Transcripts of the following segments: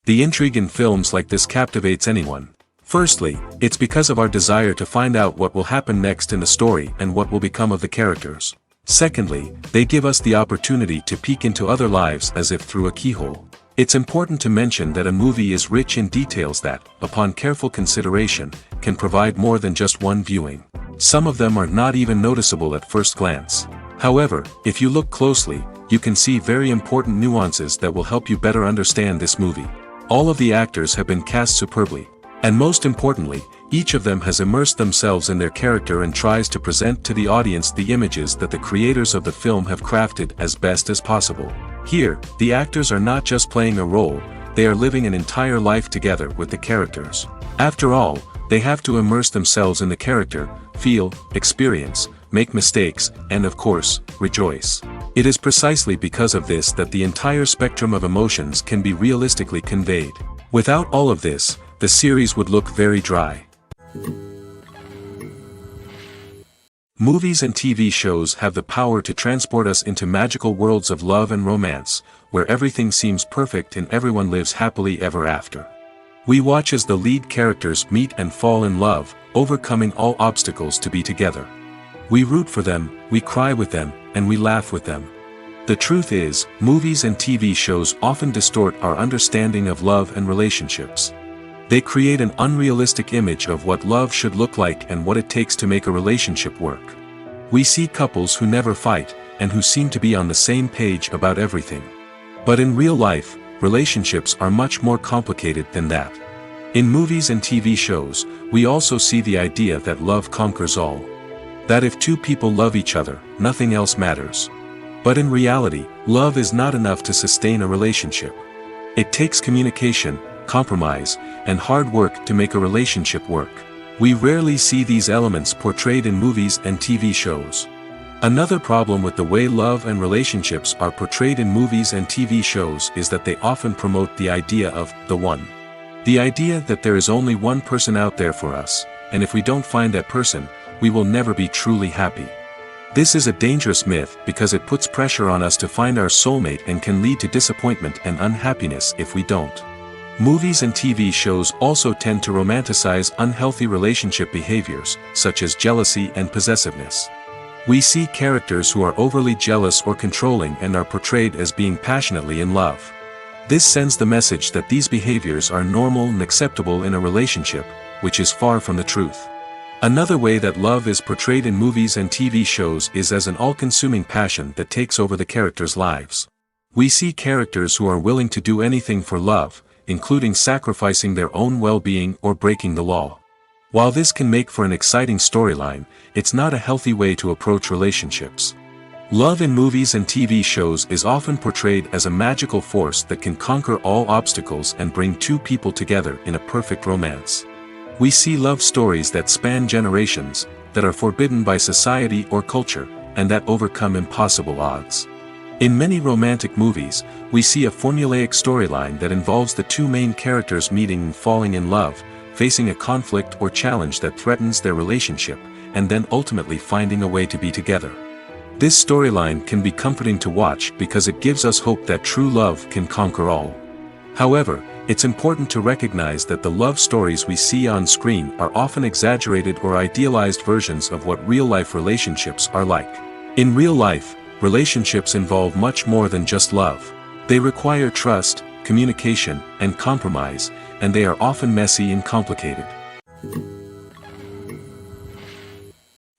The intrigue in films like this captivates anyone. Firstly, it's because of our desire to find out what will happen next in the story and what will become of the characters. Secondly, they give us the opportunity to peek into other lives as if through a keyhole. It's important to mention that a movie is rich in details that, upon careful consideration, can provide more than just one viewing. Some of them are not even noticeable at first glance. However, if you look closely, you can see very important nuances that will help you better understand this movie. All of the actors have been cast superbly. And most importantly, each of them has immersed themselves in their character and tries to present to the audience the images that the creators of the film have crafted as best as possible. Here, the actors are not just playing a role, they are living an entire life together with the characters. After all, they have to immerse themselves in the character, feel, experience, make mistakes, and of course, rejoice. It is precisely because of this that the entire spectrum of emotions can be realistically conveyed. Without all of this, the series would look very dry. Movies and TV shows have the power to transport us into magical worlds of love and romance, where everything seems perfect and everyone lives happily ever after. We watch as the lead characters meet and fall in love, overcoming all obstacles to be together. We root for them, we cry with them, and we laugh with them. The truth is, movies and TV shows often distort our understanding of love and relationships. They create an unrealistic image of what love should look like and what it takes to make a relationship work. We see couples who never fight, and who seem to be on the same page about everything. But in real life, relationships are much more complicated than that. In movies and TV shows, we also see the idea that love conquers all. That if two people love each other, nothing else matters. But in reality, love is not enough to sustain a relationship. It takes communication, compromise, and hard work to make a relationship work. We rarely see these elements portrayed in movies and TV shows. Another problem with the way love and relationships are portrayed in movies and TV shows is that they often promote the idea of the one. The idea that there is only one person out there for us, and if we don't find that person, we will never be truly happy. This is a dangerous myth because it puts pressure on us to find our soulmate and can lead to disappointment and unhappiness if we don't. Movies and TV shows also tend to romanticize unhealthy relationship behaviors, such as jealousy and possessiveness. We see characters who are overly jealous or controlling and are portrayed as being passionately in love. This sends the message that these behaviors are normal and acceptable in a relationship, which is far from the truth. Another way that love is portrayed in movies and TV shows is as an all-consuming passion that takes over the characters' lives. We see characters who are willing to do anything for love, including sacrificing their own well-being or breaking the law. While this can make for an exciting storyline, it's not a healthy way to approach relationships. Love in movies and TV shows is often portrayed as a magical force that can conquer all obstacles and bring two people together in a perfect romance. We see love stories that span generations, that are forbidden by society or culture, and that overcome impossible odds. In many romantic movies, we see a formulaic storyline that involves the two main characters meeting and falling in love, facing a conflict or challenge that threatens their relationship, and then ultimately finding a way to be together. This storyline can be comforting to watch because it gives us hope that true love can conquer all. However, it's important to recognize that the love stories we see on screen are often exaggerated or idealized versions of what real-life relationships are like. In real life, relationships involve much more than just love. They require trust, communication, and compromise, and they are often messy and complicated.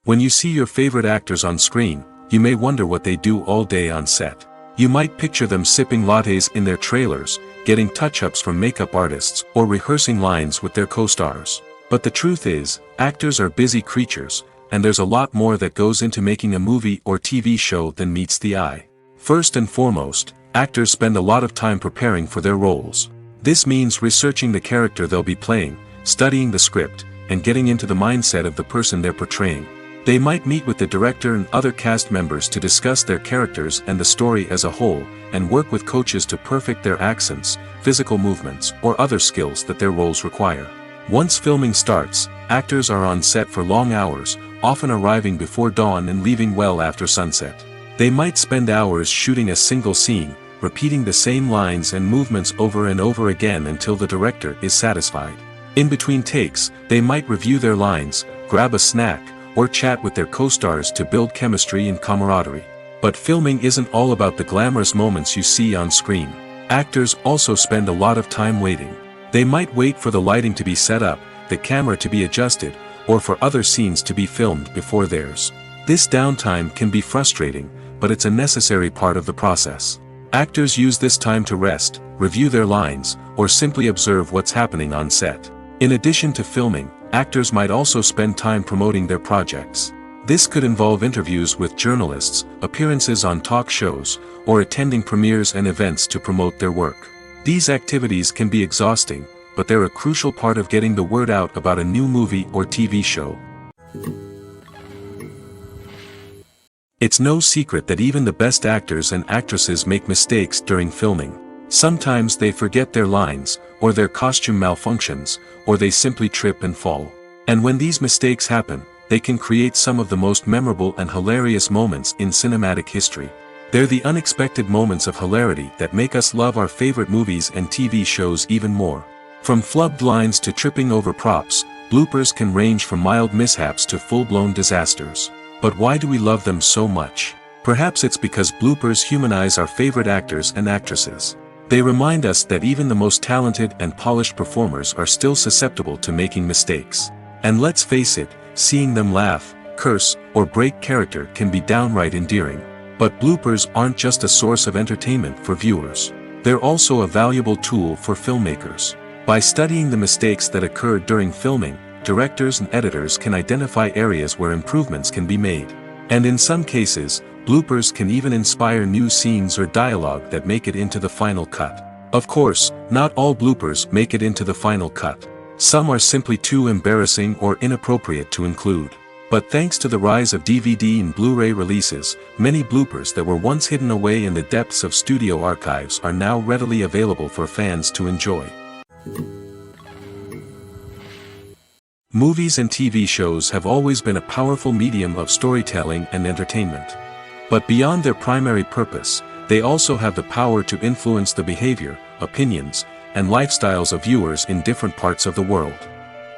When you see your favorite actors on screen, you may wonder what they do all day on set. You might picture them sipping lattes in their trailers, getting touch-ups from makeup artists, or rehearsing lines with their co-stars. But the truth is, actors are busy creatures, and there's a lot more that goes into making a movie or TV show than meets the eye. First and foremost, actors spend a lot of time preparing for their roles. This means researching the character they'll be playing, studying the script, and getting into the mindset of the person they're portraying. They might meet with the director and other cast members to discuss their characters and the story as a whole, and work with coaches to perfect their accents, physical movements, or other skills that their roles require. Once filming starts, actors are on set for long hours, often arriving before dawn and leaving well after sunset. They might spend hours shooting a single scene, repeating the same lines and movements over and over again until the director is satisfied. In between takes, they might review their lines, grab a snack, or chat with their co-stars to build chemistry and camaraderie. But filming isn't all about the glamorous moments you see on screen. Actors also spend a lot of time waiting. They might wait for the lighting to be set up, the camera to be adjusted, or for other scenes to be filmed before theirs. This downtime can be frustrating, but it's a necessary part of the process. Actors use this time to rest, review their lines, or simply observe what's happening on set. In addition to filming, actors might also spend time promoting their projects. This could involve interviews with journalists, appearances on talk shows, or attending premieres and events to promote their work. These activities can be exhausting, but they're a crucial part of getting the word out about a new movie or TV show. It's no secret that even the best actors and actresses make mistakes during filming. Sometimes they forget their lines, or their costume malfunctions, or they simply trip and fall. And when these mistakes happen, they can create some of the most memorable and hilarious moments in cinematic history. They're the unexpected moments of hilarity that make us love our favorite movies and TV shows even more. From flubbed lines to tripping over props, bloopers can range from mild mishaps to full-blown disasters. But why do we love them so much? Perhaps it's because bloopers humanize our favorite actors and actresses. They remind us that even the most talented and polished performers are still susceptible to making mistakes. And let's face it, seeing them laugh, curse, or break character can be downright endearing. But bloopers aren't just a source of entertainment for viewers. They're also a valuable tool for filmmakers. By studying the mistakes that occurred during filming, directors and editors can identify areas where improvements can be made. And in some cases, bloopers can even inspire new scenes or dialogue that make it into the final cut. Of course, not all bloopers make it into the final cut. Some are simply too embarrassing or inappropriate to include. But thanks to the rise of DVD and Blu-ray releases, many bloopers that were once hidden away in the depths of studio archives are now readily available for fans to enjoy. Movies and TV shows have always been a powerful medium of storytelling and entertainment. But beyond their primary purpose, they also have the power to influence the behavior, opinions, and lifestyles of viewers in different parts of the world.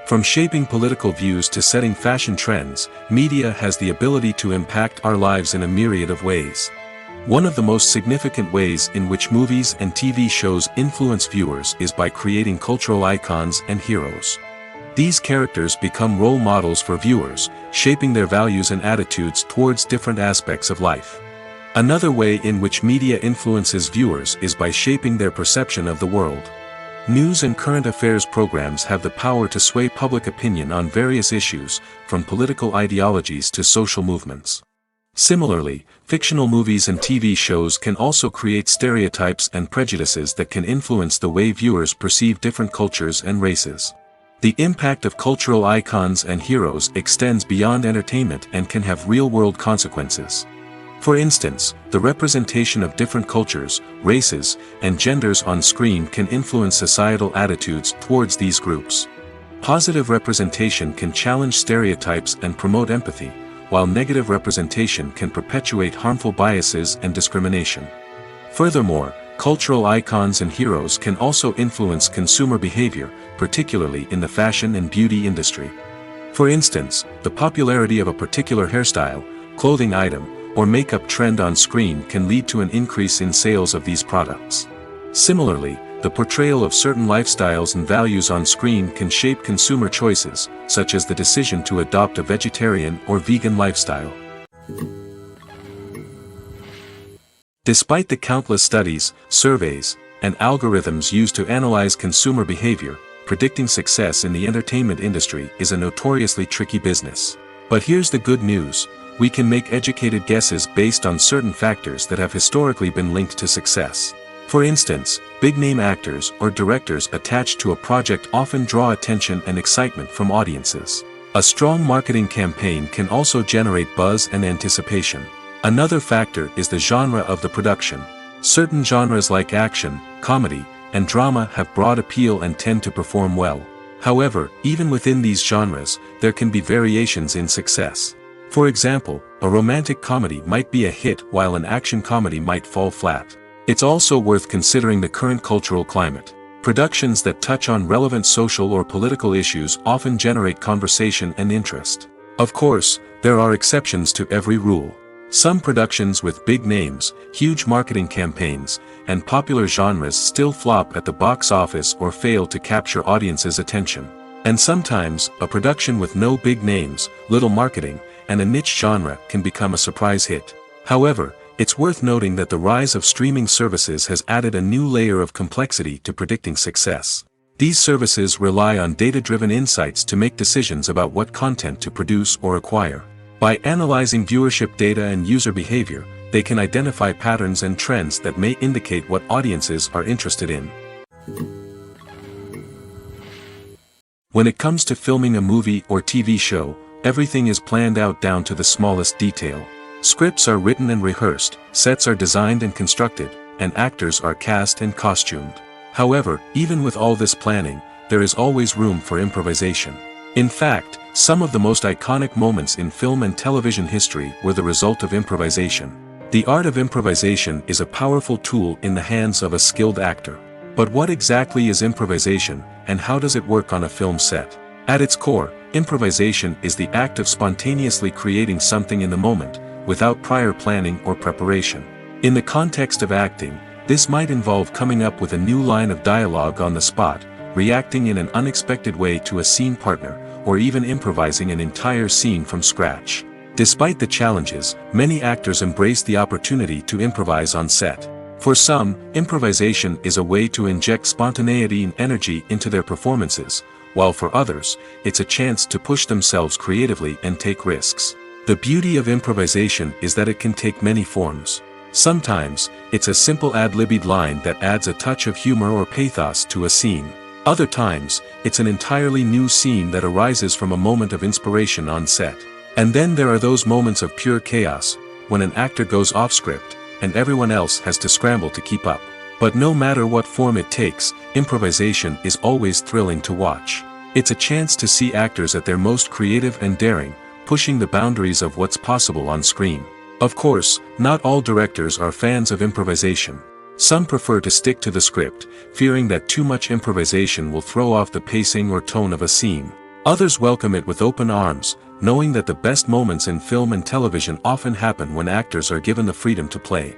From shaping political views to setting fashion trends, media has the ability to impact our lives in a myriad of ways. One of the most significant ways in which movies and TV shows influence viewers is by creating cultural icons and heroes. These characters become role models for viewers, shaping their values and attitudes towards different aspects of life. Another way in which media influences viewers is by shaping their perception of the world. News and current affairs programs have the power to sway public opinion on various issues, from political ideologies to social movements. Similarly, fictional movies and TV shows can also create stereotypes and prejudices that can influence the way viewers perceive different cultures and races. The impact of cultural icons and heroes extends beyond entertainment and can have real-world consequences. For instance, the representation of different cultures, races, and genders on screen can influence societal attitudes towards these groups. Positive representation can challenge stereotypes and promote empathy, while negative representation can perpetuate harmful biases and discrimination. Furthermore, cultural icons and heroes can also influence consumer behavior, particularly in the fashion and beauty industry. For instance, the popularity of a particular hairstyle, clothing item, or makeup trend on screen can lead to an increase in sales of these products. Similarly, the portrayal of certain lifestyles and values on screen can shape consumer choices, such as the decision to adopt a vegetarian or vegan lifestyle. Despite the countless studies, surveys, and algorithms used to analyze consumer behavior, predicting success in the entertainment industry is a notoriously tricky business. But here's the good news: we can make educated guesses based on certain factors that have historically been linked to success. For instance, big-name actors or directors attached to a project often draw attention and excitement from audiences. A strong marketing campaign can also generate buzz and anticipation. Another factor is the genre of the production. Certain genres like action, comedy, and drama have broad appeal and tend to perform well. However, even within these genres, there can be variations in success. For example, a romantic comedy might be a hit while an action comedy might fall flat. It's also worth considering the current cultural climate. Productions that touch on relevant social or political issues often generate conversation and interest. Of course, there are exceptions to every rule. Some productions with big names, huge marketing campaigns, and popular genres still flop at the box office or fail to capture audiences' attention. And sometimes, a production with no big names, little marketing, and a niche genre can become a surprise hit. However, it's worth noting that the rise of streaming services has added a new layer of complexity to predicting success. These services rely on data-driven insights to make decisions about what content to produce or acquire. By analyzing viewership data and user behavior, they can identify patterns and trends that may indicate what audiences are interested in. When it comes to filming a movie or TV show, everything is planned out down to the smallest detail. Scripts are written and rehearsed, sets are designed and constructed, and actors are cast and costumed. However, even with all this planning, there is always room for improvisation. In fact, some of the most iconic moments in film and television history were the result of improvisation. The art of improvisation is a powerful tool in the hands of a skilled actor. But what exactly is improvisation, and how does it work on a film set? At its core, improvisation is the act of spontaneously creating something in the moment, without prior planning or preparation. In the context of acting, this might involve coming up with a new line of dialogue on the spot, reacting in an unexpected way to a scene partner, or even improvising an entire scene from scratch. Despite the challenges, many actors embrace the opportunity to improvise on set. For some, improvisation is a way to inject spontaneity and energy into their performances, while for others, it's a chance to push themselves creatively and take risks. The beauty of improvisation is that it can take many forms. Sometimes, it's a simple ad-libbed line that adds a touch of humor or pathos to a scene. Other times, it's an entirely new scene that arises from a moment of inspiration on set. And then there are those moments of pure chaos, when an actor goes off script, and everyone else has to scramble to keep up. But no matter what form it takes, improvisation is always thrilling to watch. It's a chance to see actors at their most creative and daring, pushing the boundaries of what's possible on screen. Of course, not all directors are fans of improvisation. Some prefer to stick to the script, fearing that too much improvisation will throw off the pacing or tone of a scene. Others welcome it with open arms, knowing that the best moments in film and television often happen when actors are given the freedom to play.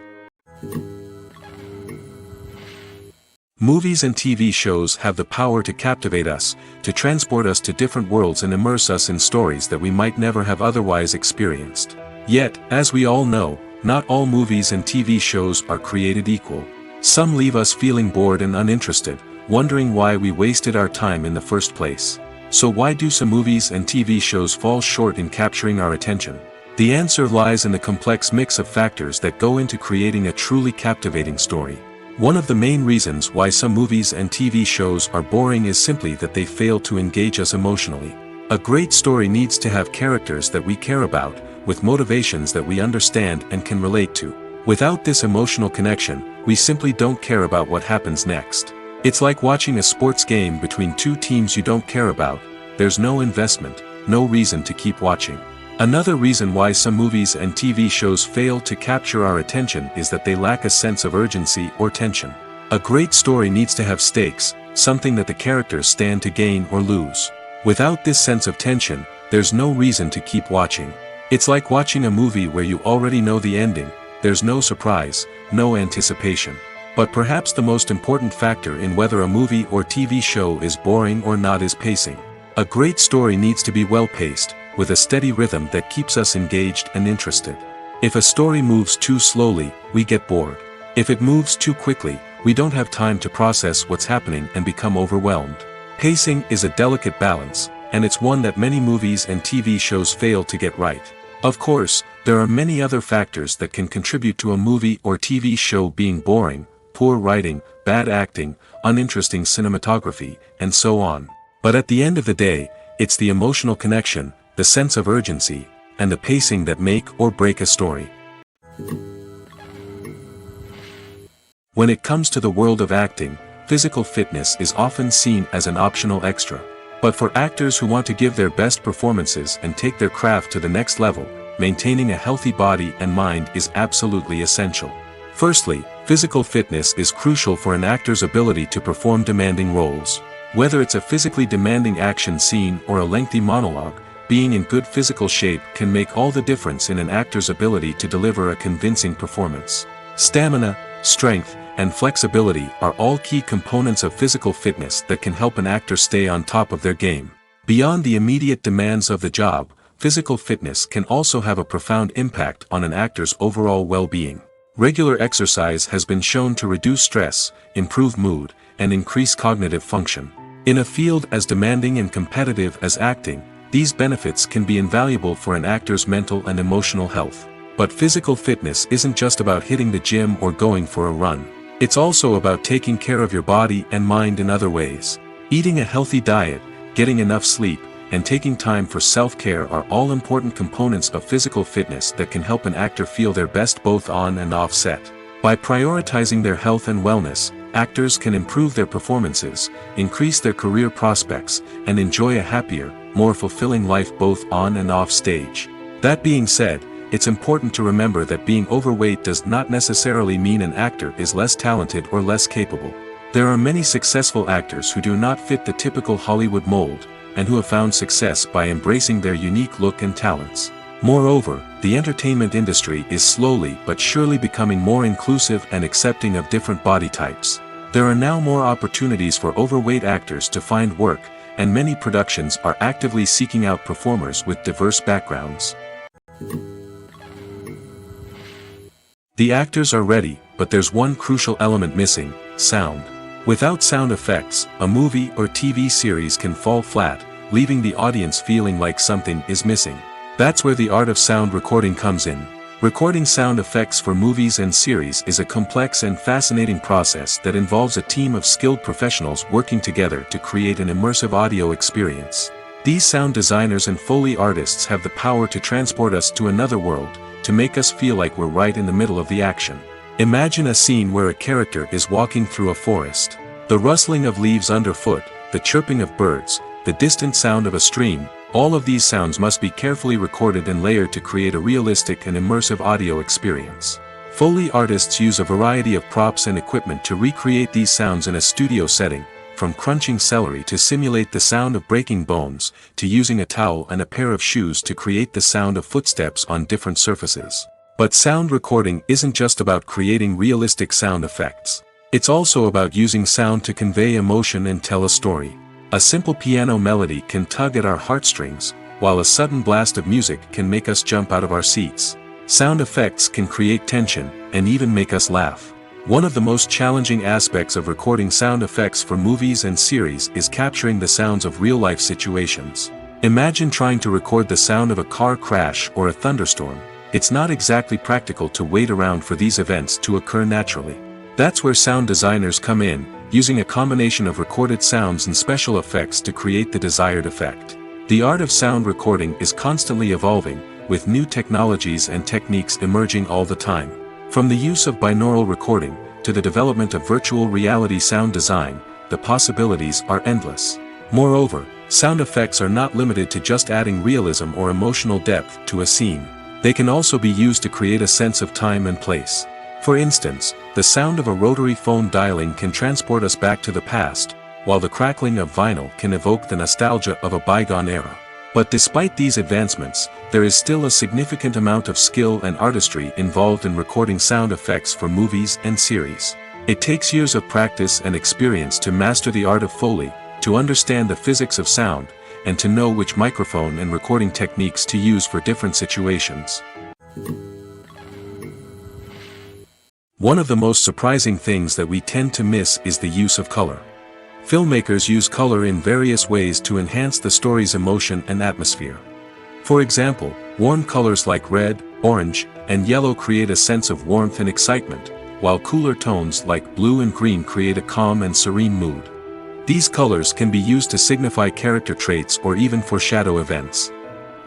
Movies and TV shows have the power to captivate us, to transport us to different worlds and immerse us in stories that we might never have otherwise experienced. Yet, as we all know, not all movies and TV shows are created equal. Some leave us feeling bored and uninterested, wondering why we wasted our time in the first place. So why do some movies and TV shows fall short in capturing our attention? The answer lies in the complex mix of factors that go into creating a truly captivating story. One of the main reasons why some movies and TV shows are boring is simply that they fail to engage us emotionally. A great story needs to have characters that we care about, with motivations that we understand and can relate to. Without this emotional connection, we simply don't care about what happens next. It's like watching a sports game between two teams you don't care about. There's no investment, no reason to keep watching. Another reason why some movies and TV shows fail to capture our attention is that they lack a sense of urgency or tension. A great story needs to have stakes, something that the characters stand to gain or lose. Without this sense of tension, there's no reason to keep watching. It's like watching a movie where you already know the ending, there's no surprise, no anticipation. But perhaps the most important factor in whether a movie or TV show is boring or not is pacing. A great story needs to be well-paced, with a steady rhythm that keeps us engaged and interested. If a story moves too slowly, we get bored. If it moves too quickly, we don't have time to process what's happening and become overwhelmed. Pacing is a delicate balance, and it's one that many movies and TV shows fail to get right. Of course, there are many other factors that can contribute to a movie or TV show being boring: poor writing, bad acting, uninteresting cinematography, and so on. But at the end of the day, it's the emotional connection, the sense of urgency, and the pacing that make or break a story. When it comes to the world of acting, physical fitness is often seen as an optional extra. But for actors who want to give their best performances and take their craft to the next level, maintaining a healthy body and mind is absolutely essential. Firstly, Physical fitness is crucial for an actor's ability to perform demanding roles. Whether it's a physically demanding action scene or a lengthy monologue, being in good physical shape can make all the difference in an actor's ability to deliver a convincing performance. Stamina, strength, and flexibility are all key components of physical fitness that can help an actor stay on top of their game. Beyond the immediate demands of the job, physical fitness can also have a profound impact on an actor's overall well-being. Regular exercise has been shown to reduce stress, improve mood, and increase cognitive function. In a field as demanding and competitive as acting, these benefits can be invaluable for an actor's mental and emotional health. But physical fitness isn't just about hitting the gym or going for a run. It's also about taking care of your body and mind in other ways. Eating a healthy diet, getting enough sleep, and taking time for self-care are all important components of physical fitness that can help an actor feel their best both on and off set. By prioritizing their health and wellness, actors can improve their performances, increase their career prospects, and enjoy a happier, more fulfilling life both on and off stage. That being said, it's important to remember that being overweight does not necessarily mean an actor is less talented or less capable. There are many successful actors who do not fit the typical Hollywood mold, and who have found success by embracing their unique look and talents. Moreover, the entertainment industry is slowly but surely becoming more inclusive and accepting of different body types. There are now more opportunities for overweight actors to find work, and many productions are actively seeking out performers with diverse backgrounds. The actors are ready, but there's one crucial element missing: sound. Without sound effects, a movie or TV series can fall flat, leaving the audience feeling like something is missing. That's where the art of sound recording comes in. Recording sound effects for movies and series is a complex and fascinating process that involves a team of skilled professionals working together to create an immersive audio experience. These sound designers and Foley artists have the power to transport us to another world, to make us feel like we're right in the middle of the action. Imagine a scene where a character is walking through a forest. The rustling of leaves underfoot, the chirping of birds, the distant sound of a stream, all of these sounds must be carefully recorded and layered to create a realistic and immersive audio experience. Foley artists use a variety of props and equipment to recreate these sounds in a studio setting, from crunching celery to simulate the sound of breaking bones, to using a towel and a pair of shoes to create the sound of footsteps on different surfaces. But sound recording isn't just about creating realistic sound effects. It's also about using sound to convey emotion and tell a story. A simple piano melody can tug at our heartstrings, while a sudden blast of music can make us jump out of our seats. Sound effects can create tension, and even make us laugh. One of the most challenging aspects of recording sound effects for movies and series is capturing the sounds of real-life situations. Imagine trying to record the sound of a car crash or a thunderstorm. It's not exactly practical to wait around for these events to occur naturally. That's where sound designers come in, using a combination of recorded sounds and special effects to create the desired effect. The art of sound recording is constantly evolving, with new technologies and techniques emerging all the time. From the use of binaural recording, to the development of virtual reality sound design, the possibilities are endless. Moreover, sound effects are not limited to just adding realism or emotional depth to a scene. They can also be used to create a sense of time and place. For instance, the sound of a rotary phone dialing can transport us back to the past, while the crackling of vinyl can evoke the nostalgia of a bygone era. But despite these advancements, there is still a significant amount of skill and artistry involved in recording sound effects for movies and series. It takes years of practice and experience to master the art of Foley, to understand the physics of sound, and to know which microphone and recording techniques to use for different situations. One of the most surprising things that we tend to miss is the use of color. Filmmakers use color in various ways to enhance the story's emotion and atmosphere. For example, warm colors like red, orange, and yellow create a sense of warmth and excitement, while cooler tones like blue and green create a calm and serene mood. These colors can be used to signify character traits or even foreshadow events.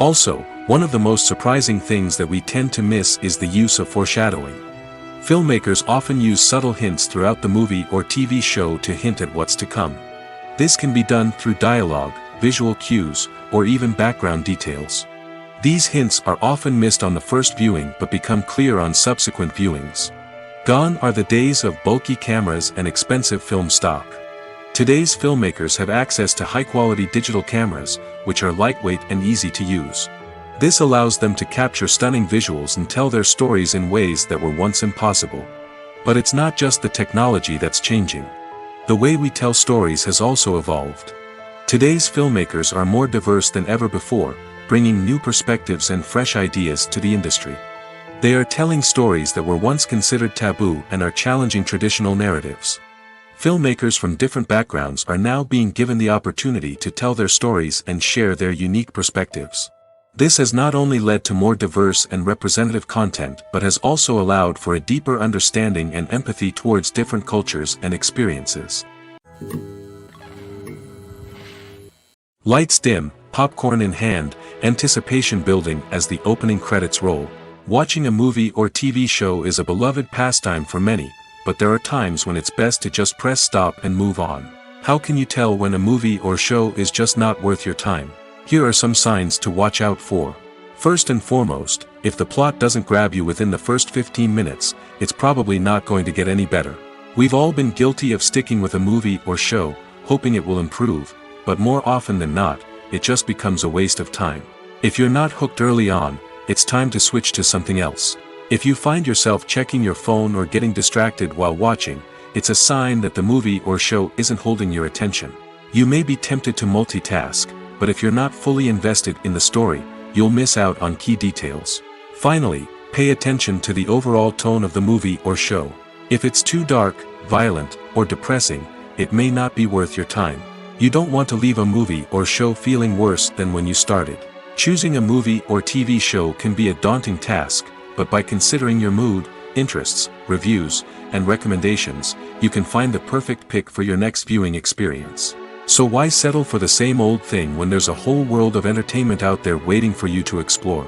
Also, one of the most surprising things that we tend to miss is the use of foreshadowing. Filmmakers often use subtle hints throughout the movie or TV show to hint at what's to come. This can be done through dialogue, visual cues, or even background details. These hints are often missed on the first viewing but become clear on subsequent viewings. Gone are the days of bulky cameras and expensive film stock. Today's filmmakers have access to high-quality digital cameras, which are lightweight and easy to use. This allows them to capture stunning visuals and tell their stories in ways that were once impossible. But it's not just the technology that's changing. The way we tell stories has also evolved. Today's filmmakers are more diverse than ever before, bringing new perspectives and fresh ideas to the industry. They are telling stories that were once considered taboo and are challenging traditional narratives. Filmmakers from different backgrounds are now being given the opportunity to tell their stories and share their unique perspectives. This has not only led to more diverse and representative content but has also allowed for a deeper understanding and empathy towards different cultures and experiences. Lights dim, popcorn in hand, anticipation building as the opening credits roll. Watching a movie or TV show is a beloved pastime for many, but there are times when it's best to just press stop and move on. How can you tell when a movie or show is just not worth your time? Here are some signs to watch out for. First and foremost, if the plot doesn't grab you within the first 15 minutes, it's probably not going to get any better. We've all been guilty of sticking with a movie or show, hoping it will improve, but more often than not, it just becomes a waste of time. If you're not hooked early on, it's time to switch to something else. If you find yourself checking your phone or getting distracted while watching, it's a sign that the movie or show isn't holding your attention. You may be tempted to multitask, but if you're not fully invested in the story, you'll miss out on key details. Finally, pay attention to the overall tone of the movie or show. If it's too dark, violent, or depressing, it may not be worth your time. You don't want to leave a movie or show feeling worse than when you started. Choosing a movie or TV show can be a daunting task, but by considering your mood, interests, reviews, and recommendations, you can find the perfect pick for your next viewing experience. So why settle for the same old thing when there's a whole world of entertainment out there waiting for you to explore?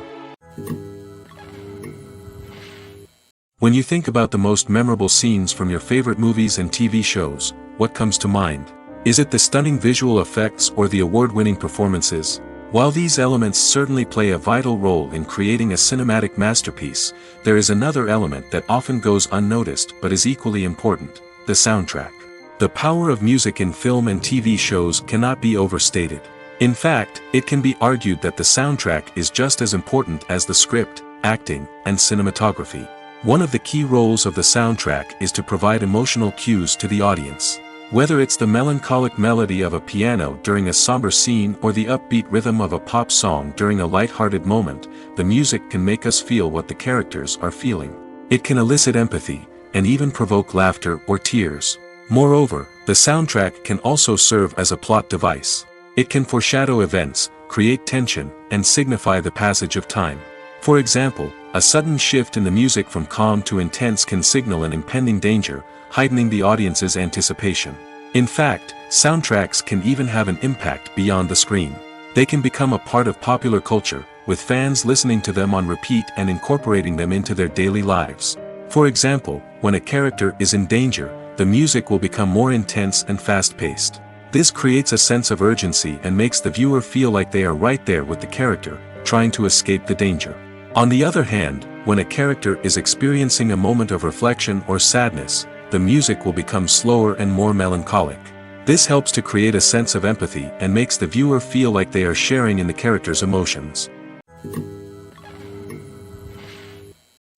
When you think about the most memorable scenes from your favorite movies and TV shows, what comes to mind? Is it the stunning visual effects or the award-winning performances? While these elements certainly play a vital role in creating a cinematic masterpiece, there is another element that often goes unnoticed but is equally important: the soundtrack. The power of music in film and TV shows cannot be overstated. In fact, it can be argued that the soundtrack is just as important as the script, acting, and cinematography. One of the key roles of the soundtrack is to provide emotional cues to the audience. Whether it's the melancholic melody of a piano during a somber scene or the upbeat rhythm of a pop song during a light-hearted moment, the music can make us feel what the characters are feeling. It can elicit empathy, and even provoke laughter or tears. Moreover, the soundtrack can also serve as a plot device. It can foreshadow events, create tension, and signify the passage of time. For example, a sudden shift in the music from calm to intense can signal an impending danger, heightening the audience's anticipation. In fact, soundtracks can even have an impact beyond the screen. They can become a part of popular culture, with fans listening to them on repeat and incorporating them into their daily lives. For example, when a character is in danger, the music will become more intense and fast-paced. This creates a sense of urgency and makes the viewer feel like they are right there with the character, trying to escape the danger. On the other hand, when a character is experiencing a moment of reflection or sadness, the music will become slower and more melancholic. This helps to create a sense of empathy and makes the viewer feel like they are sharing in the character's emotions.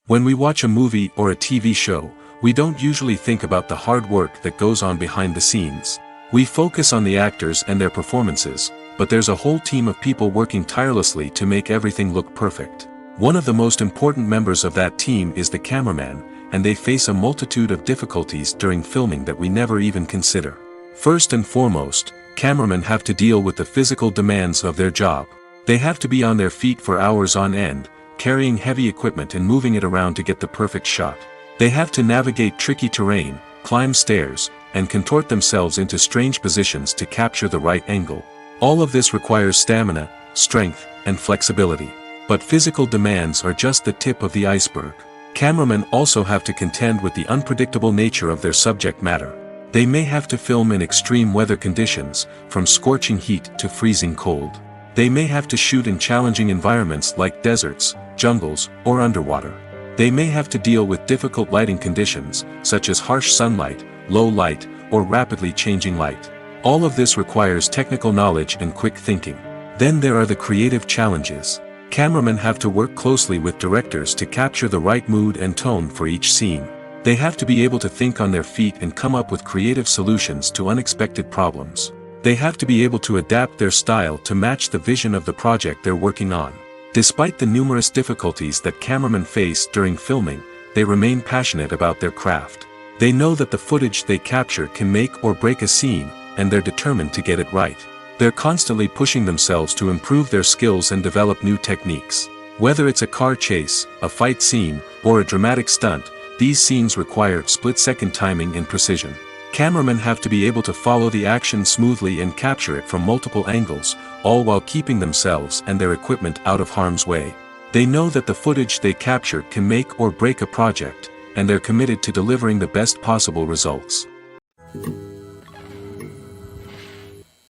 When we watch a movie or a TV show, we don't usually think about the hard work that goes on behind the scenes. We focus on the actors and their performances, but there's a whole team of people working tirelessly to make everything look perfect. One of the most important members of that team is the cameraman, and they face a multitude of difficulties during filming that we never even consider. First and foremost, cameramen have to deal with the physical demands of their job. They have to be on their feet for hours on end, carrying heavy equipment and moving it around to get the perfect shot. They have to navigate tricky terrain, climb stairs, and contort themselves into strange positions to capture the right angle. All of this requires stamina, strength, and flexibility. But physical demands are just the tip of the iceberg. Cameramen also have to contend with the unpredictable nature of their subject matter. They may have to film in extreme weather conditions, from scorching heat to freezing cold. They may have to shoot in challenging environments like deserts, jungles, or underwater. They may have to deal with difficult lighting conditions, such as harsh sunlight, low light, or rapidly changing light. All of this requires technical knowledge and quick thinking. Then there are the creative challenges. Cameramen have to work closely with directors to capture the right mood and tone for each scene. They have to be able to think on their feet and come up with creative solutions to unexpected problems. They have to be able to adapt their style to match the vision of the project they're working on. Despite the numerous difficulties that cameramen face during filming, they remain passionate about their craft. They know that the footage they capture can make or break a scene, and they're determined to get it right. They're constantly pushing themselves to improve their skills and develop new techniques. Whether it's a car chase, a fight scene, or a dramatic stunt, these scenes require split-second timing and precision. Cameramen have to be able to follow the action smoothly and capture it from multiple angles, all while keeping themselves and their equipment out of harm's way. They know that the footage they capture can make or break a project, and they're committed to delivering the best possible results.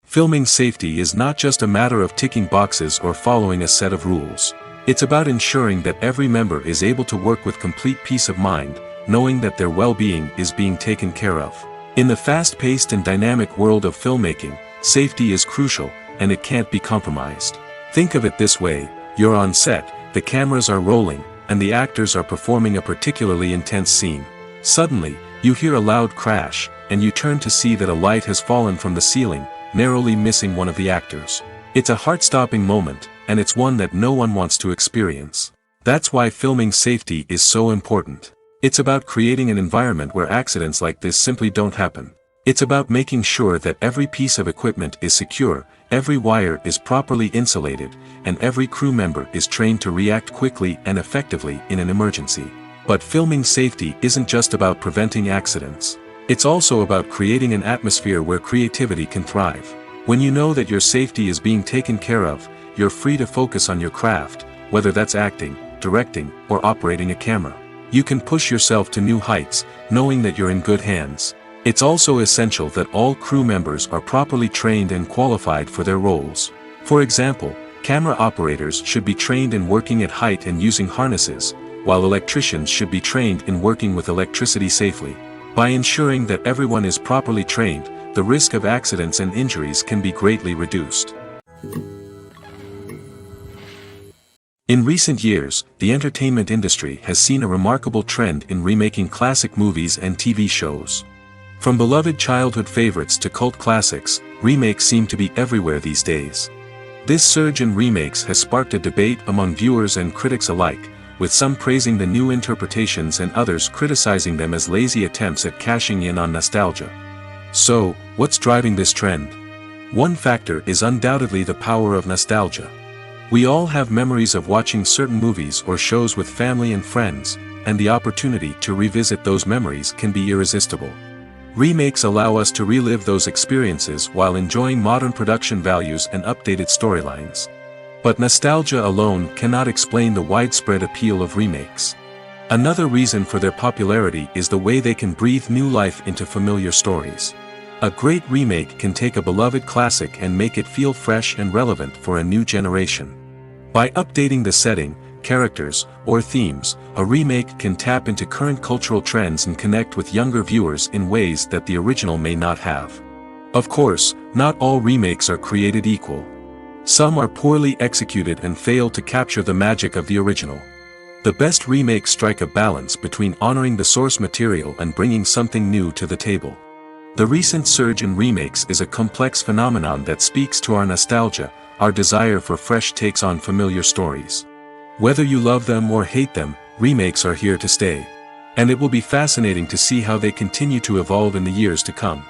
Filming safety is not just a matter of ticking boxes or following a set of rules. It's about ensuring that every member is able to work with complete peace of mind, knowing that their well-being is being taken care of. In the fast-paced and dynamic world of filmmaking, safety is crucial, and it can't be compromised. Think of it this way: you're on set, the cameras are rolling, and the actors are performing a particularly intense scene. Suddenly, you hear a loud crash, and you turn to see that a light has fallen from the ceiling, narrowly missing one of the actors. It's a heart-stopping moment, and it's one that no one wants to experience. That's why filming safety is so important. It's about creating an environment where accidents like this simply don't happen. It's about making sure that every piece of equipment is secure, every wire is properly insulated, and every crew member is trained to react quickly and effectively in an emergency. But filming safety isn't just about preventing accidents. It's also about creating an atmosphere where creativity can thrive. When you know that your safety is being taken care of, you're free to focus on your craft, whether that's acting, directing, or operating a camera. You can push yourself to new heights, knowing that you're in good hands. It's also essential that all crew members are properly trained and qualified for their roles. For example, camera operators should be trained in working at height and using harnesses, while electricians should be trained in working with electricity safely. By ensuring that everyone is properly trained, the risk of accidents and injuries can be greatly reduced. In recent years, the entertainment industry has seen a remarkable trend in remaking classic movies and TV shows. From beloved childhood favorites to cult classics, remakes seem to be everywhere these days. This surge in remakes has sparked a debate among viewers and critics alike, with some praising the new interpretations and others criticizing them as lazy attempts at cashing in on nostalgia. So, what's driving this trend? One factor is undoubtedly the power of nostalgia. We all have memories of watching certain movies or shows with family and friends, and the opportunity to revisit those memories can be irresistible. Remakes allow us to relive those experiences while enjoying modern production values and updated storylines. But nostalgia alone cannot explain the widespread appeal of remakes. Another reason for their popularity is the way they can breathe new life into familiar stories. A great remake can take a beloved classic and make it feel fresh and relevant for a new generation. By updating the setting, characters, or themes, a remake can tap into current cultural trends and connect with younger viewers in ways that the original may not have. Of course, not all remakes are created equal. Some are poorly executed and fail to capture the magic of the original. The best remakes strike a balance between honoring the source material and bringing something new to the table. The recent surge in remakes is a complex phenomenon that speaks to our nostalgia, our desire for fresh takes on familiar stories. Whether you love them or hate them, remakes are here to stay. And it will be fascinating to see how they continue to evolve in the years to come.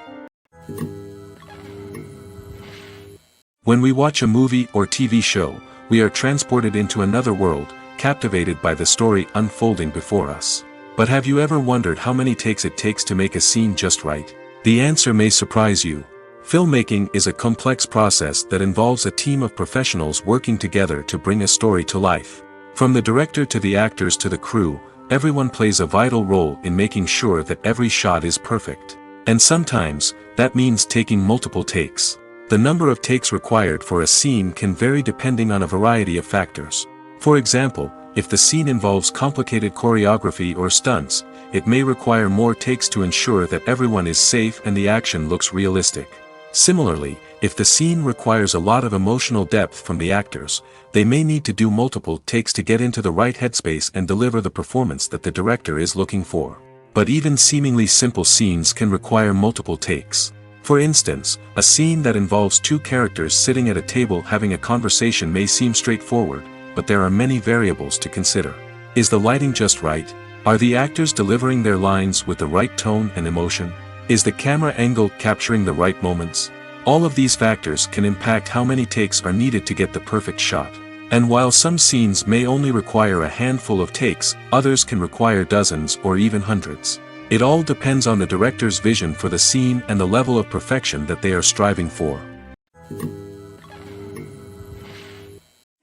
When we watch a movie or TV show, we are transported into another world, captivated by the story unfolding before us. But have you ever wondered how many takes it takes to make a scene just right? The answer may surprise you. Filmmaking is a complex process that involves a team of professionals working together to bring a story to life. From the director to the actors to the crew, everyone plays a vital role in making sure that every shot is perfect. And sometimes, that means taking multiple takes. The number of takes required for a scene can vary depending on a variety of factors. For example, If the scene involves complicated choreography or stunts, it may require more takes to ensure that everyone is safe and the action looks realistic. Similarly, if the scene requires a lot of emotional depth from the actors, they may need to do multiple takes to get into the right headspace and deliver the performance that the director is looking for. But even seemingly simple scenes can require multiple takes. For instance, a scene that involves two characters sitting at a table having a conversation may seem straightforward, but there are many variables to consider. Is the lighting just right? Are the actors delivering their lines with the right tone and emotion? Is the camera angle capturing the right moments? All of these factors can impact how many takes are needed to get the perfect shot. And while some scenes may only require a handful of takes, others can require dozens or even hundreds. It all depends on the director's vision for the scene and the level of perfection that they are striving for.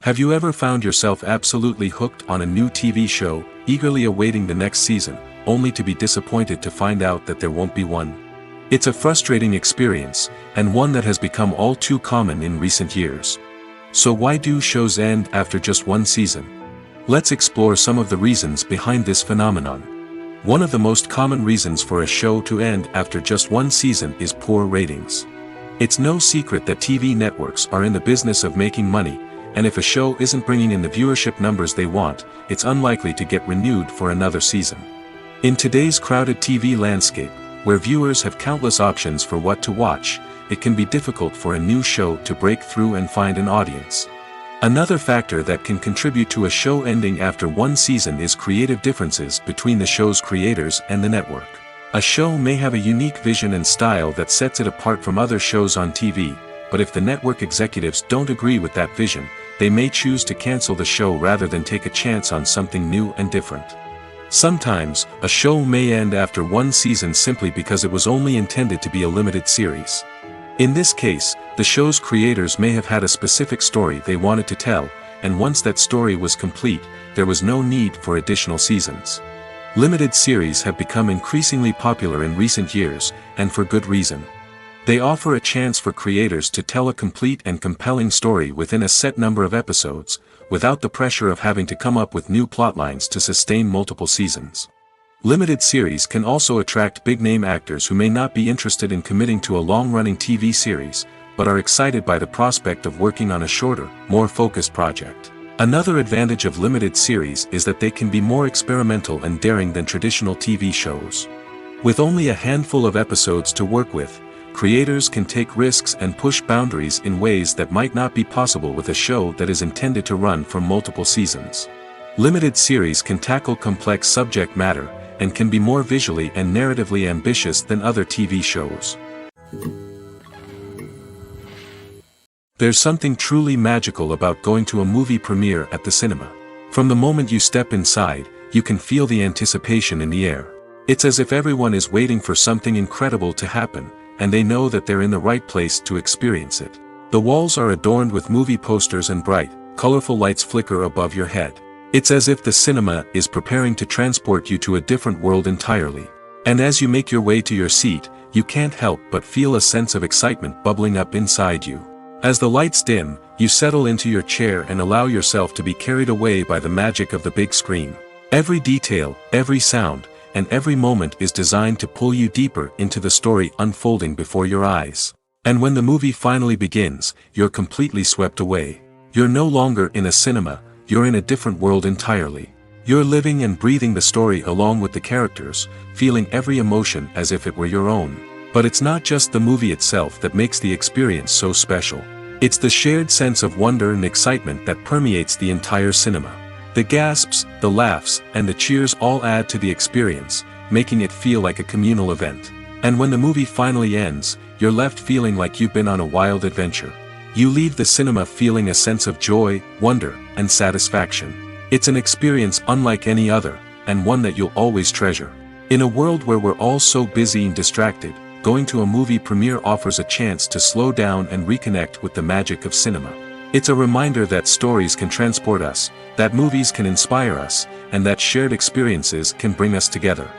Have you ever found yourself absolutely hooked on a new TV show, eagerly awaiting the next season, only to be disappointed to find out that there won't be one? It's a frustrating experience, and one that has become all too common in recent years. So why do shows end after just one season? Let's explore some of the reasons behind this phenomenon. One of the most common reasons for a show to end after just one season is poor ratings. It's no secret that TV networks are in the business of making money, and if a show isn't bringing in the viewership numbers they want, it's unlikely to get renewed for another season. In today's crowded TV landscape, where viewers have countless options for what to watch, it can be difficult for a new show to break through and find an audience. Another factor that can contribute to a show ending after one season is creative differences between the show's creators and the network. A show may have a unique vision and style that sets it apart from other shows on TV, but if the network executives don't agree with that vision, they may choose to cancel the show rather than take a chance on something new and different. Sometimes, a show may end after one season simply because it was only intended to be a limited series. In this case, the show's creators may have had a specific story they wanted to tell, and once that story was complete, there was no need for additional seasons. Limited series have become increasingly popular in recent years, and for good reason. They offer a chance for creators to tell a complete and compelling story within a set number of episodes, without the pressure of having to come up with new plotlines to sustain multiple seasons. Limited series can also attract big-name actors who may not be interested in committing to a long-running TV series, but are excited by the prospect of working on a shorter, more focused project. Another advantage of limited series is that they can be more experimental and daring than traditional TV shows. With only a handful of episodes to work with, creators can take risks and push boundaries in ways that might not be possible with a show that is intended to run for multiple seasons. Limited series can tackle complex subject matter, and can be more visually and narratively ambitious than other TV shows. There's something truly magical about going to a movie premiere at the cinema. From the moment you step inside, you can feel the anticipation in the air. It's as if everyone is waiting for something incredible to happen, and they know that they're in the right place to experience it. The walls are adorned with movie posters and bright, colorful lights flicker above your head. It's as if the cinema is preparing to transport you to a different world entirely. And as you make your way to your seat, you can't help but feel a sense of excitement bubbling up inside you. As the lights dim, you settle into your chair and allow yourself to be carried away by the magic of the big screen. Every detail, every sound, and every moment is designed to pull you deeper into the story unfolding before your eyes. And when the movie finally begins, you're completely swept away. You're no longer in a cinema, you're in a different world entirely. You're living and breathing the story along with the characters, feeling every emotion as if it were your own. But it's not just the movie itself that makes the experience so special. It's the shared sense of wonder and excitement that permeates the entire cinema. The gasps, the laughs, and the cheers all add to the experience, making it feel like a communal event. And when the movie finally ends, you're left feeling like you've been on a wild adventure. You leave the cinema feeling a sense of joy, wonder, and satisfaction. It's an experience unlike any other, and one that you'll always treasure. In a world where we're all so busy and distracted, going to a movie premiere offers a chance to slow down and reconnect with the magic of cinema. It's a reminder that stories can transport us, that movies can inspire us, and that shared experiences can bring us together.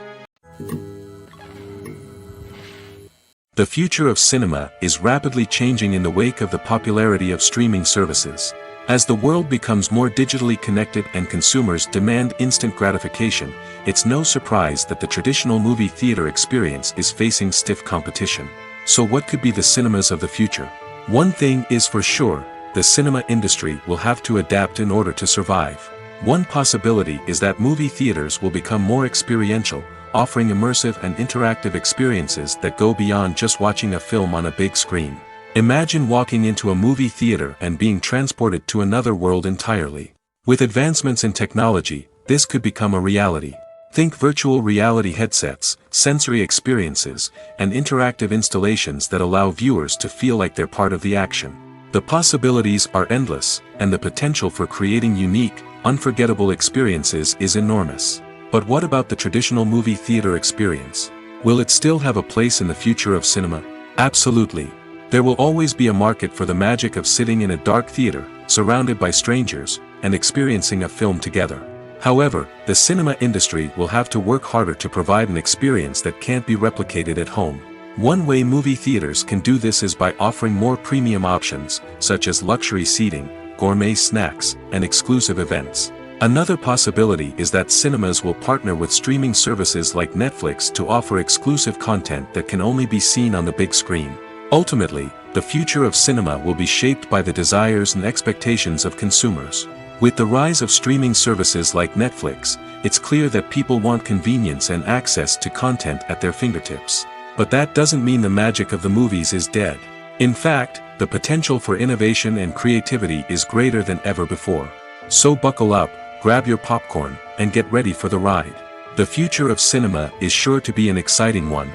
The future of cinema is rapidly changing in the wake of the popularity of streaming services. As the world becomes more digitally connected and consumers demand instant gratification, it's no surprise that the traditional movie theater experience is facing stiff competition. So what could be the cinemas of the future? One thing is for sure, the cinema industry will have to adapt in order to survive. One possibility is that movie theaters will become more experiential, offering immersive and interactive experiences that go beyond just watching a film on a big screen. Imagine walking into a movie theater and being transported to another world entirely. With advancements in technology, this could become a reality. Think virtual reality headsets, sensory experiences, and interactive installations that allow viewers to feel like they're part of the action. The possibilities are endless, and the potential for creating unique, unforgettable experiences is enormous. But what about the traditional movie theater experience? Will it still have a place in the future of cinema? Absolutely. There will always be a market for the magic of sitting in a dark theater, surrounded by strangers, and experiencing a film together. However, the cinema industry will have to work harder to provide an experience that can't be replicated at home. One way movie theaters can do this is by offering more premium options, such as luxury seating, gourmet snacks, and exclusive events. Another possibility is that cinemas will partner with streaming services like Netflix to offer exclusive content that can only be seen on the big screen. Ultimately, the future of cinema will be shaped by the desires and expectations of consumers. With the rise of streaming services like Netflix, it's clear that people want convenience and access to content at their fingertips. But that doesn't mean the magic of the movies is dead. In fact, the potential for innovation and creativity is greater than ever before. So buckle up, grab your popcorn, and get ready for the ride. The future of cinema is sure to be an exciting one.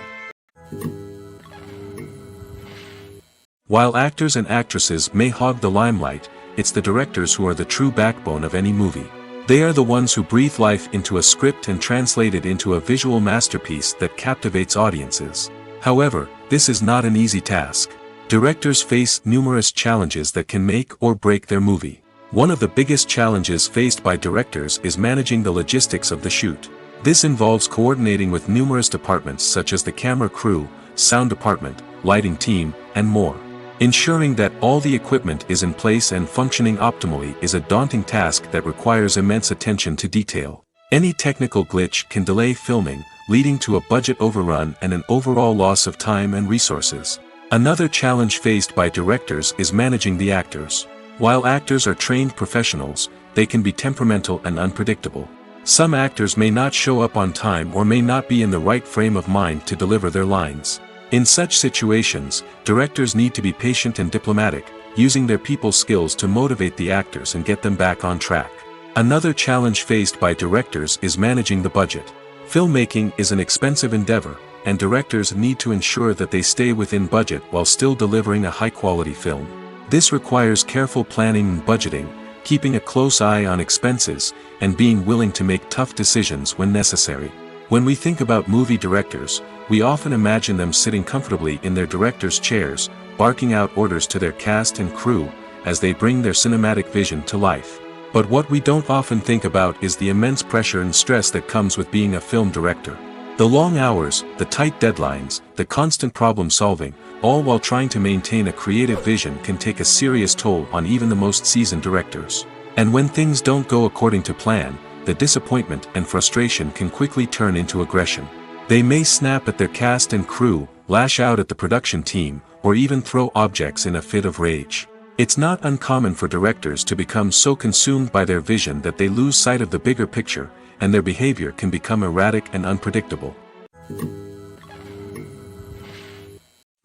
While actors and actresses may hog the limelight, it's the directors who are the true backbone of any movie. They are the ones who breathe life into a script and translate it into a visual masterpiece that captivates audiences. However, this is not an easy task. Directors face numerous challenges that can make or break their movie. One of the biggest challenges faced by directors is managing the logistics of the shoot. This involves coordinating with numerous departments such as the camera crew, sound department, lighting team, and more. Ensuring that all the equipment is in place and functioning optimally is a daunting task that requires immense attention to detail. Any technical glitch can delay filming, leading to a budget overrun and an overall loss of time and resources. Another challenge faced by directors is managing the actors. While actors are trained professionals, they can be temperamental and unpredictable. Some actors may not show up on time or may not be in the right frame of mind to deliver their lines. In such situations, directors need to be patient and diplomatic, using their people skills to motivate the actors and get them back on track. Another challenge faced by directors is managing the budget. Filmmaking is an expensive endeavor, and directors need to ensure that they stay within budget while still delivering a high-quality film. This requires careful planning and budgeting, keeping a close eye on expenses, and being willing to make tough decisions when necessary. When we think about movie directors, we often imagine them sitting comfortably in their director's chairs, barking out orders to their cast and crew, as they bring their cinematic vision to life. But what we don't often think about is the immense pressure and stress that comes with being a film director. The long hours, the tight deadlines, the constant problem solving, all while trying to maintain a creative vision can take a serious toll on even the most seasoned directors. And when things don't go according to plan, the disappointment and frustration can quickly turn into aggression. They may snap at their cast and crew, lash out at the production team, or even throw objects in a fit of rage. It's not uncommon for directors to become so consumed by their vision that they lose sight of the bigger picture, and their behavior can become erratic and unpredictable.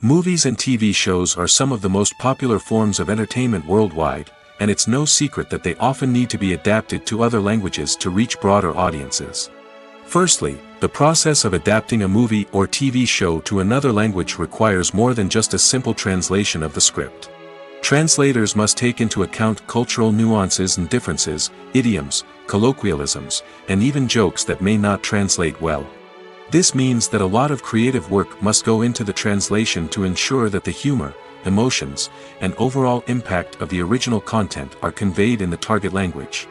Movies and TV shows are some of the most popular forms of entertainment worldwide, and it's no secret that they often need to be adapted to other languages to reach broader audiences. Firstly, the process of adapting a movie or TV show to another language requires more than just a simple translation of the script. Translators must take into account cultural nuances and differences, idioms, colloquialisms, and even jokes that may not translate well. This means that a lot of creative work must go into the translation to ensure that the humor, emotions, and overall impact of the original content are conveyed in the target language.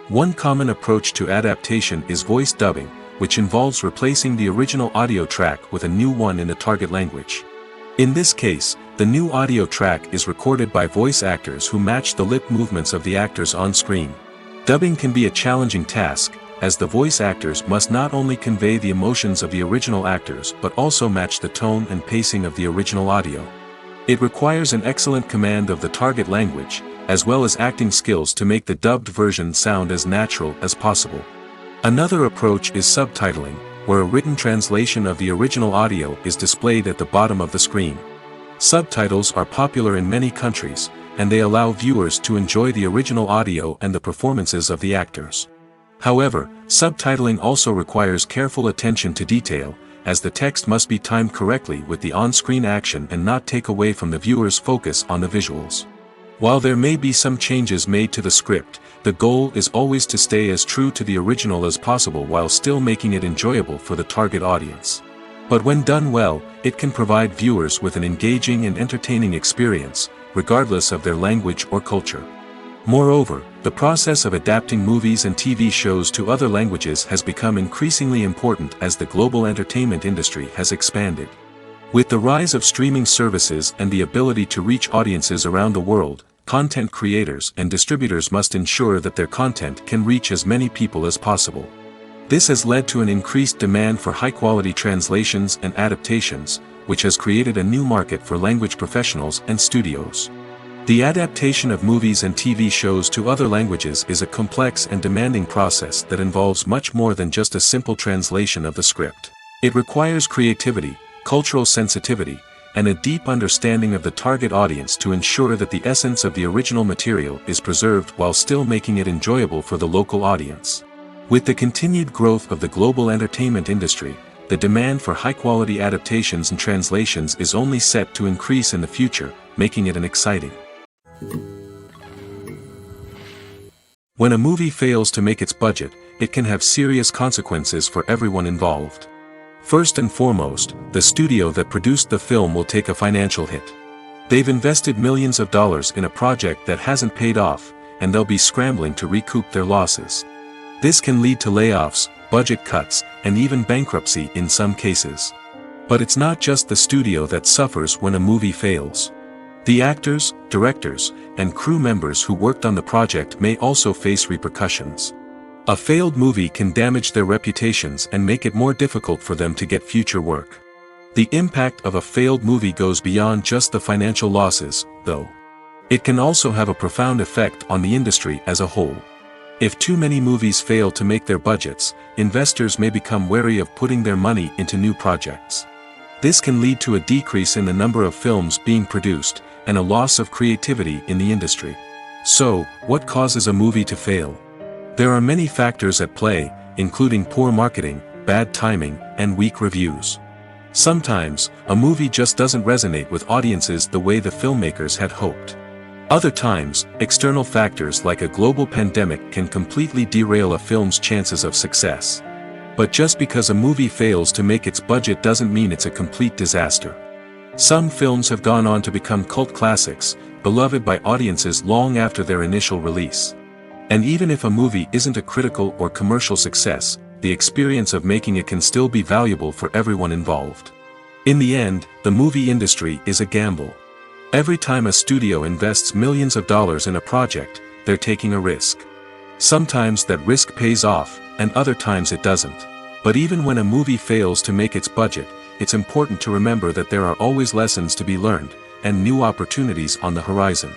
One common approach to adaptation is voice dubbing, which involves replacing the original audio track with a new one in the target language. In this case, The new audio track is recorded by voice actors who match the lip movements of the actors on screen. Dubbing can be a challenging task, as the voice actors must not only convey the emotions of the original actors but also match the tone and pacing of the original audio. It requires an excellent command of the target language, as well as acting skills to make the dubbed version sound as natural as possible. Another approach is subtitling, where a written translation of the original audio is displayed at the bottom of the screen. Subtitles are popular in many countries, and they allow viewers to enjoy the original audio and the performances of the actors. However, subtitling also requires careful attention to detail, as the text must be timed correctly with the on-screen action and not take away from the viewer's focus on the visuals. While there may be some changes made to the script, the goal is always to stay as true to the original as possible while still making it enjoyable for the target audience. But when done well, it can provide viewers with an engaging and entertaining experience, regardless of their language or culture. Moreover, the process of adapting movies and TV shows to other languages has become increasingly important as the global entertainment industry has expanded. With the rise of streaming services and the ability to reach audiences around the world, content creators and distributors must ensure that their content can reach as many people as possible. This has led to an increased demand for high-quality translations and adaptations, which has created a new market for language professionals and studios. The adaptation of movies and TV shows to other languages is a complex and demanding process that involves much more than just a simple translation of the script. It requires creativity, cultural sensitivity, and a deep understanding of the target audience to ensure that the essence of the original material is preserved while still making it enjoyable for the local audience. With the continued growth of the global entertainment industry, the demand for high-quality adaptations and translations is only set to increase in the future, making it exciting. When a movie fails to make its budget, it can have serious consequences for everyone involved. First and foremost, the studio that produced the film will take a financial hit. They've invested millions of dollars in a project that hasn't paid off, and they'll be scrambling to recoup their losses. This can lead to layoffs, budget cuts, and even bankruptcy in some cases. But it's not just the studio that suffers when a movie fails. The actors, directors, and crew members who worked on the project may also face repercussions. A failed movie can damage their reputations and make it more difficult for them to get future work. The impact of a failed movie goes beyond just the financial losses, though. It can also have a profound effect on the industry as a whole. If too many movies fail to make their budgets, investors may become wary of putting their money into new projects. This can lead to a decrease in the number of films being produced, and a loss of creativity in the industry. So, what causes a movie to fail? There are many factors at play, including poor marketing, bad timing, and weak reviews. Sometimes, a movie just doesn't resonate with audiences the way the filmmakers had hoped. Other times, external factors like a global pandemic can completely derail a film's chances of success. But just because a movie fails to make its budget doesn't mean it's a complete disaster. Some films have gone on to become cult classics, beloved by audiences long after their initial release. And even if a movie isn't a critical or commercial success, the experience of making it can still be valuable for everyone involved. In the end, the movie industry is a gamble. Every time a studio invests millions of dollars in a project, they're taking a risk. Sometimes that risk pays off, and other times it doesn't. But even when a movie fails to make its budget, it's important to remember that there are always lessons to be learned, and new opportunities on the horizon.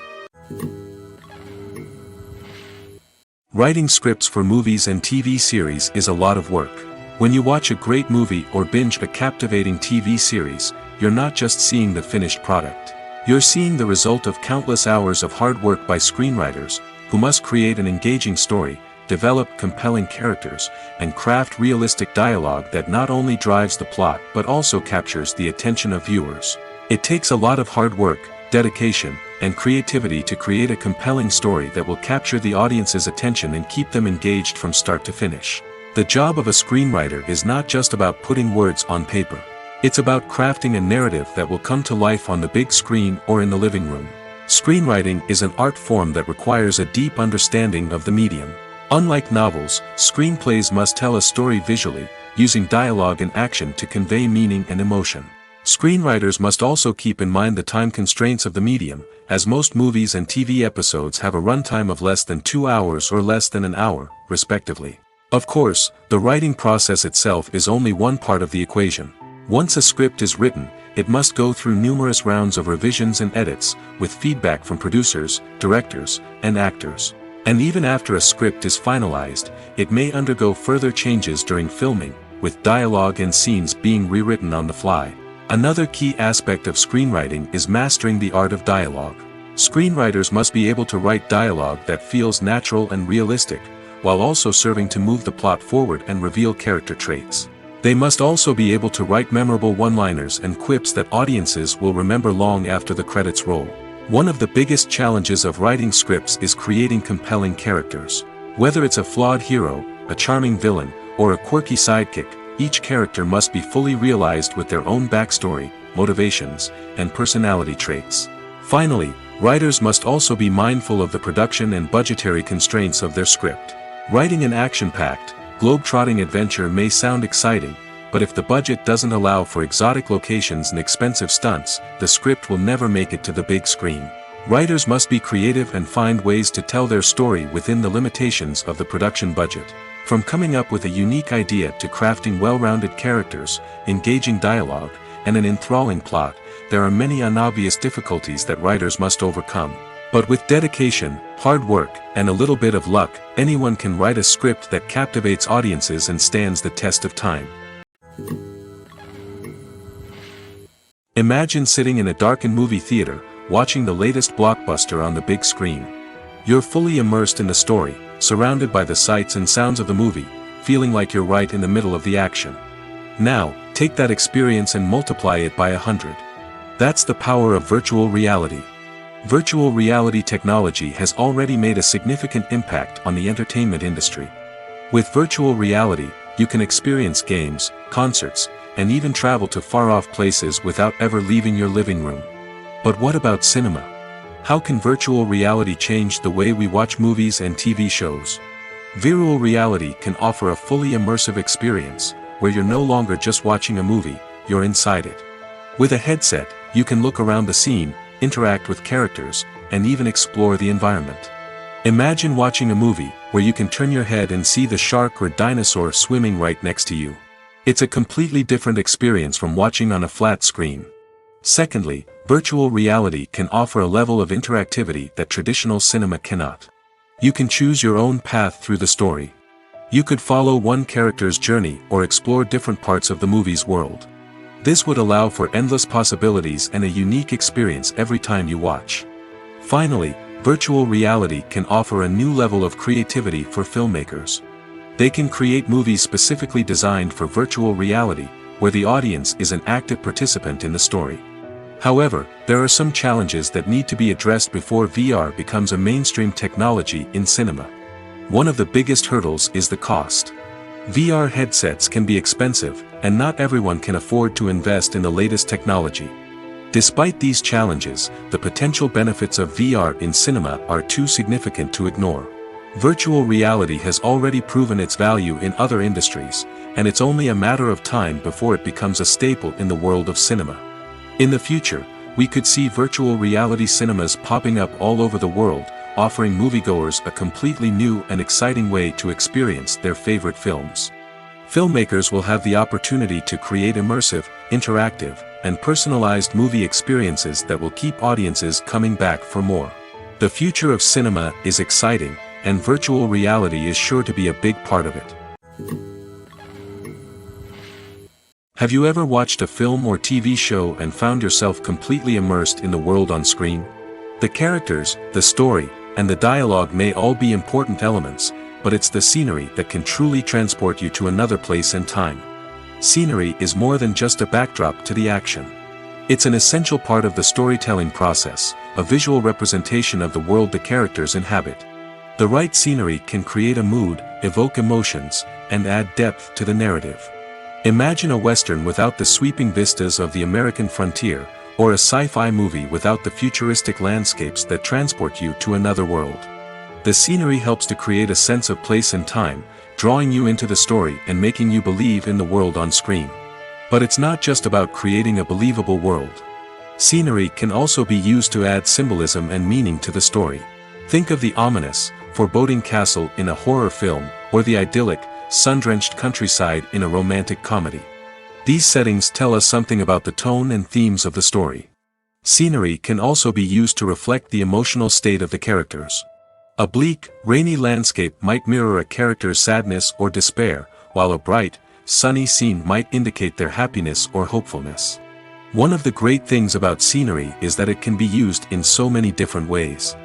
Writing scripts for movies and TV series is a lot of work. When you watch a great movie or binge a captivating TV series, you're not just seeing the finished product. You're seeing the result of countless hours of hard work by screenwriters, who must create an engaging story, develop compelling characters, and craft realistic dialogue that not only drives the plot but also captures the attention of viewers. It takes a lot of hard work, dedication, and creativity to create a compelling story that will capture the audience's attention and keep them engaged from start to finish. The job of a screenwriter is not just about putting words on paper. It's about crafting a narrative that will come to life on the big screen or in the living room. Screenwriting is an art form that requires a deep understanding of the medium. Unlike novels, screenplays must tell a story visually, using dialogue and action to convey meaning and emotion. Screenwriters must also keep in mind the time constraints of the medium, as most movies and TV episodes have a runtime of less than 2 hours or less than an hour, respectively. Of course, the writing process itself is only one part of the equation. Once a script is written, it must go through numerous rounds of revisions and edits, with feedback from producers, directors, and actors. And even after a script is finalized, it may undergo further changes during filming, with dialogue and scenes being rewritten on the fly. Another key aspect of screenwriting is mastering the art of dialogue. Screenwriters must be able to write dialogue that feels natural and realistic, while also serving to move the plot forward and reveal character traits. They must also be able to write memorable one-liners and quips that audiences will remember long after the credits roll. One of the biggest challenges of writing scripts is creating compelling characters. Whether it's a flawed hero, a charming villain, or a quirky sidekick, each character must be fully realized with their own backstory, motivations, and personality traits. Finally, writers must also be mindful of the production and budgetary constraints of their script. Writing an action-packed, globe-trotting adventure may sound exciting, but if the budget doesn't allow for exotic locations and expensive stunts, the script will never make it to the big screen. Writers must be creative and find ways to tell their story within the limitations of the production budget. From coming up with a unique idea to crafting well-rounded characters, engaging dialogue, and an enthralling plot, there are many unobvious difficulties that writers must overcome. But with dedication, hard work, and a little bit of luck, anyone can write a script that captivates audiences and stands the test of time. Imagine sitting in a darkened movie theater, watching the latest blockbuster on the big screen. You're fully immersed in the story, surrounded by the sights and sounds of the movie, feeling like you're right in the middle of the action. Now, take that experience and multiply it by 100. That's the power of virtual reality. Virtual reality technology has already made a significant impact on the entertainment industry. With virtual reality, you can experience games, concerts, and even travel to far-off places without ever leaving your living room. But what about cinema? How can virtual reality change the way we watch movies and TV shows? Virtual reality can offer a fully immersive experience, where you're no longer just watching a movie, you're inside it. With a headset, you can look around the scene, interact with characters, and even explore the environment. Imagine watching a movie, where you can turn your head and see the shark or dinosaur swimming right next to you. It's a completely different experience from watching on a flat screen. Secondly, virtual reality can offer a level of interactivity that traditional cinema cannot. You can choose your own path through the story. You could follow one character's journey or explore different parts of the movie's world. This would allow for endless possibilities and a unique experience every time you watch. Finally, virtual reality can offer a new level of creativity for filmmakers. They can create movies specifically designed for virtual reality, where the audience is an active participant in the story. However, there are some challenges that need to be addressed before VR becomes a mainstream technology in cinema. One of the biggest hurdles is the cost. VR headsets can be expensive, and not everyone can afford to invest in the latest technology. Despite these challenges, the potential benefits of VR in cinema are too significant to ignore. Virtual reality has already proven its value in other industries, and it's only a matter of time before it becomes a staple in the world of cinema. In the future, we could see virtual reality cinemas popping up all over the world, offering moviegoers a completely new and exciting way to experience their favorite films. Filmmakers will have the opportunity to create immersive, interactive, and personalized movie experiences that will keep audiences coming back for more. The future of cinema is exciting, and virtual reality is sure to be a big part of it. Have you ever watched a film or TV show and found yourself completely immersed in the world on screen? The characters, the story, and the dialogue may all be important elements, but it's the scenery that can truly transport you to another place and time. Scenery is more than just a backdrop to the action. It's an essential part of the storytelling process, a visual representation of the world the characters inhabit. The right scenery can create a mood, evoke emotions, and add depth to the narrative. Imagine a Western without the sweeping vistas of the American frontier, or a sci-fi movie without the futuristic landscapes that transport you to another world. The scenery helps to create a sense of place and time, drawing you into the story and making you believe in the world on screen. But it's not just about creating a believable world. Scenery can also be used to add symbolism and meaning to the story. Think of the ominous, foreboding castle in a horror film, or the idyllic, sun-drenched countryside in a romantic comedy. These settings tell us something about the tone and themes of the story. Scenery can also be used to reflect the emotional state of the characters. A bleak, rainy landscape might mirror a character's sadness or despair, while a bright, sunny scene might indicate their happiness or hopefulness. One of the great things about scenery is that it can be used in so many different ways.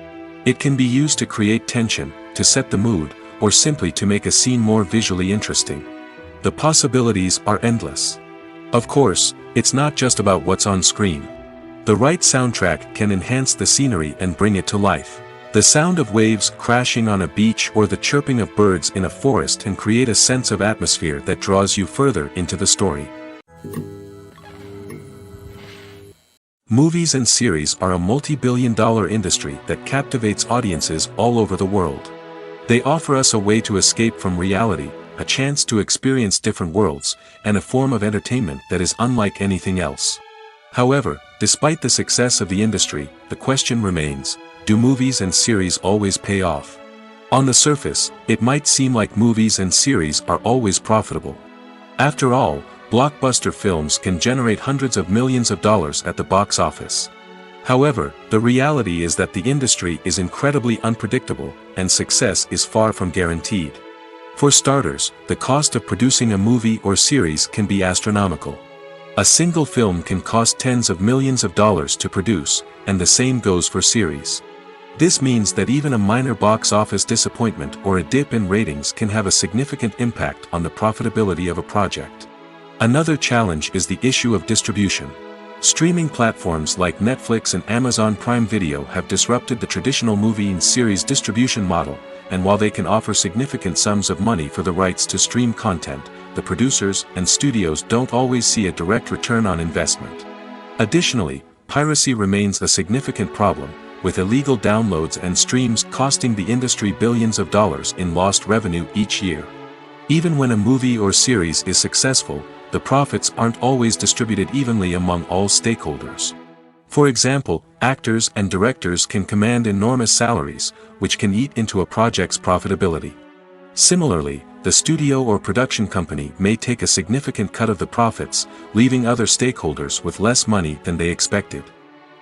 It can be used to create tension, to set the mood, or simply to make a scene more visually interesting. The possibilities are endless. Of course, it's not just about what's on screen. The right soundtrack can enhance the scenery and bring it to life. The sound of waves crashing on a beach or the chirping of birds in a forest can create a sense of atmosphere that draws you further into the story. Movies and series are a multi-billion-dollar industry that captivates audiences all over the world. They offer us a way to escape from reality, a chance to experience different worlds, and a form of entertainment that is unlike anything else. However, despite the success of the industry, the question remains, do movies and series always pay off? On the surface, it might seem like movies and series are always profitable. After all, blockbuster films can generate hundreds of millions of dollars at the box office. However, the reality is that the industry is incredibly unpredictable, and success is far from guaranteed. For starters, the cost of producing a movie or series can be astronomical. A single film can cost tens of millions of dollars to produce, and the same goes for series. This means that even a minor box office disappointment or a dip in ratings can have a significant impact on the profitability of a project. Another challenge is the issue of distribution. Streaming platforms like Netflix and Amazon Prime Video have disrupted the traditional movie and series distribution model, and while they can offer significant sums of money for the rights to stream content, the producers and studios don't always see a direct return on investment. Additionally, piracy remains a significant problem, with illegal downloads and streams costing the industry billions of dollars in lost revenue each year. Even when a movie or series is successful, the profits aren't always distributed evenly among all stakeholders. For example, actors and directors can command enormous salaries, which can eat into a project's profitability. Similarly, the studio or production company may take a significant cut of the profits, leaving other stakeholders with less money than they expected.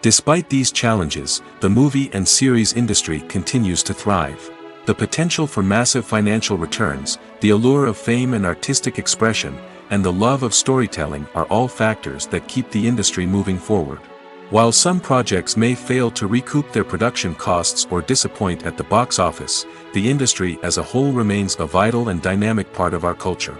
Despite these challenges, the movie and series industry continues to thrive. The potential for massive financial returns, the allure of fame and artistic expression, and the love of storytelling are all factors that keep the industry moving forward. While some projects may fail to recoup their production costs or disappoint at the box office, the industry as a whole remains a vital and dynamic part of our culture.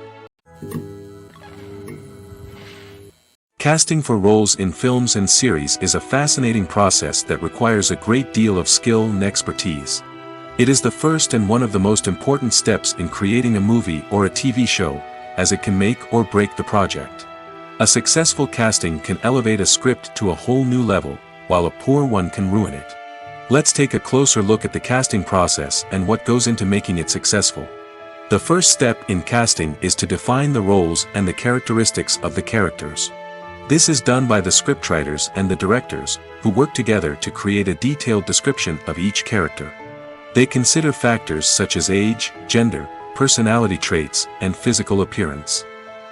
Casting for roles in films and series is a fascinating process that requires a great deal of skill and expertise. It is the first and one of the most important steps in creating a movie or a TV show, as it can make or break the project. A successful casting can elevate a script to a whole new level, while a poor one can ruin it. Let's take a closer look at the casting process and what goes into making it successful. The first step in casting is to define the roles and the characteristics of the characters. This is done by the scriptwriters and the directors, who work together to create a detailed description of each character. They consider factors such as age, gender, personality traits, and physical appearance.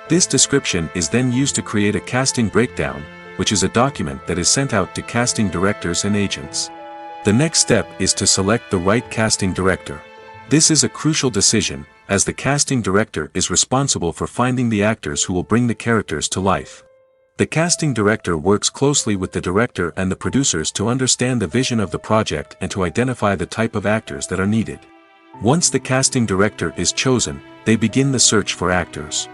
This description is then used to create a casting breakdown, which is a document that is sent out to casting directors and agents. The next step is to select the right casting director. This is a crucial decision, as the casting director is responsible for finding the actors who will bring the characters to life. The casting director works closely with the director and the producers to understand the vision of the project and to identify the type of actors that are needed. Once the casting director is chosen, they begin the search for actors.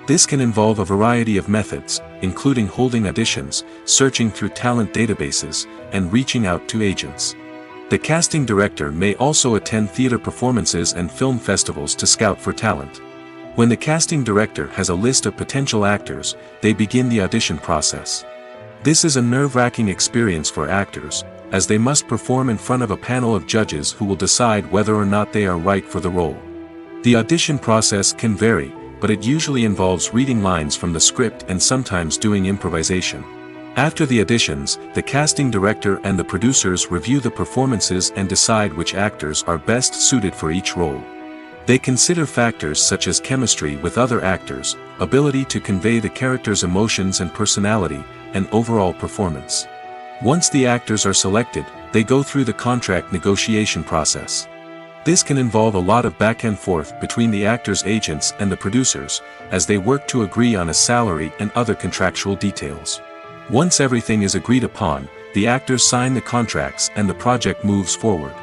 This can involve a variety of methods, including holding auditions, searching through talent databases, and reaching out to agents. The casting director may also attend theater performances and film festivals to scout for talent. When the casting director has a list of potential actors, they begin the audition process. This is a nerve-wracking experience for actors, as they must perform in front of a panel of judges who will decide whether or not they are right for the role. The audition process can vary, but it usually involves reading lines from the script and sometimes doing improvisation. After the auditions, the casting director and the producers review the performances and decide which actors are best suited for each role. They consider factors such as chemistry with other actors, ability to convey the character's emotions and personality, and overall performance. Once the actors are selected, they go through the contract negotiation process. This can involve a lot of back and forth between the actors' agents and the producers, as they work to agree on a salary and other contractual details. Once everything is agreed upon, the actors sign the contracts and the project moves forward.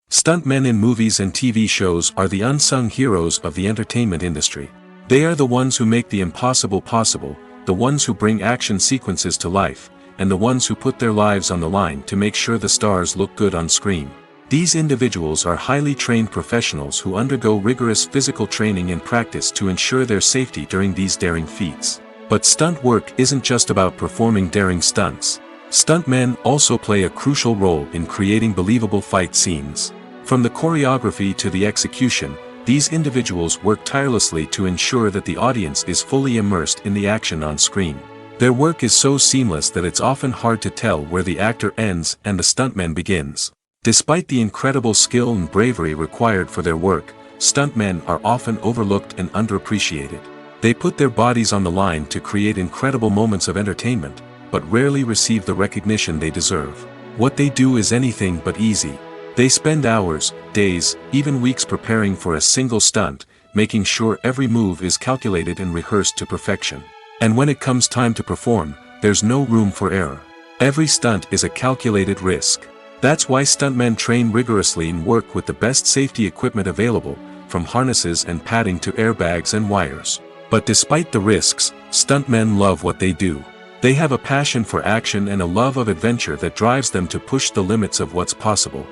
Stuntmen in movies and TV shows are the unsung heroes of the entertainment industry. They are the ones who make the impossible possible, the ones who bring action sequences to life, and the ones who put their lives on the line to make sure the stars look good on screen. These individuals are highly trained professionals who undergo rigorous physical training and practice to ensure their safety during these daring feats. But stunt work isn't just about performing daring stunts. Stuntmen also play a crucial role in creating believable fight scenes. From the choreography to the execution, these individuals work tirelessly to ensure that the audience is fully immersed in the action on screen. Their work is so seamless that it's often hard to tell where the actor ends and the stuntman begins. Despite the incredible skill and bravery required for their work, stuntmen are often overlooked and underappreciated. They put their bodies on the line to create incredible moments of entertainment, but rarely receive the recognition they deserve. What they do is anything but easy. They spend hours, days, even weeks preparing for a single stunt, making sure every move is calculated and rehearsed to perfection. And when it comes time to perform, there's no room for error. Every stunt is a calculated risk. That's why stuntmen train rigorously and work with the best safety equipment available, from harnesses and padding to airbags and wires. But despite the risks, stuntmen love what they do. They have a passion for action and a love of adventure that drives them to push the limits of what's possible.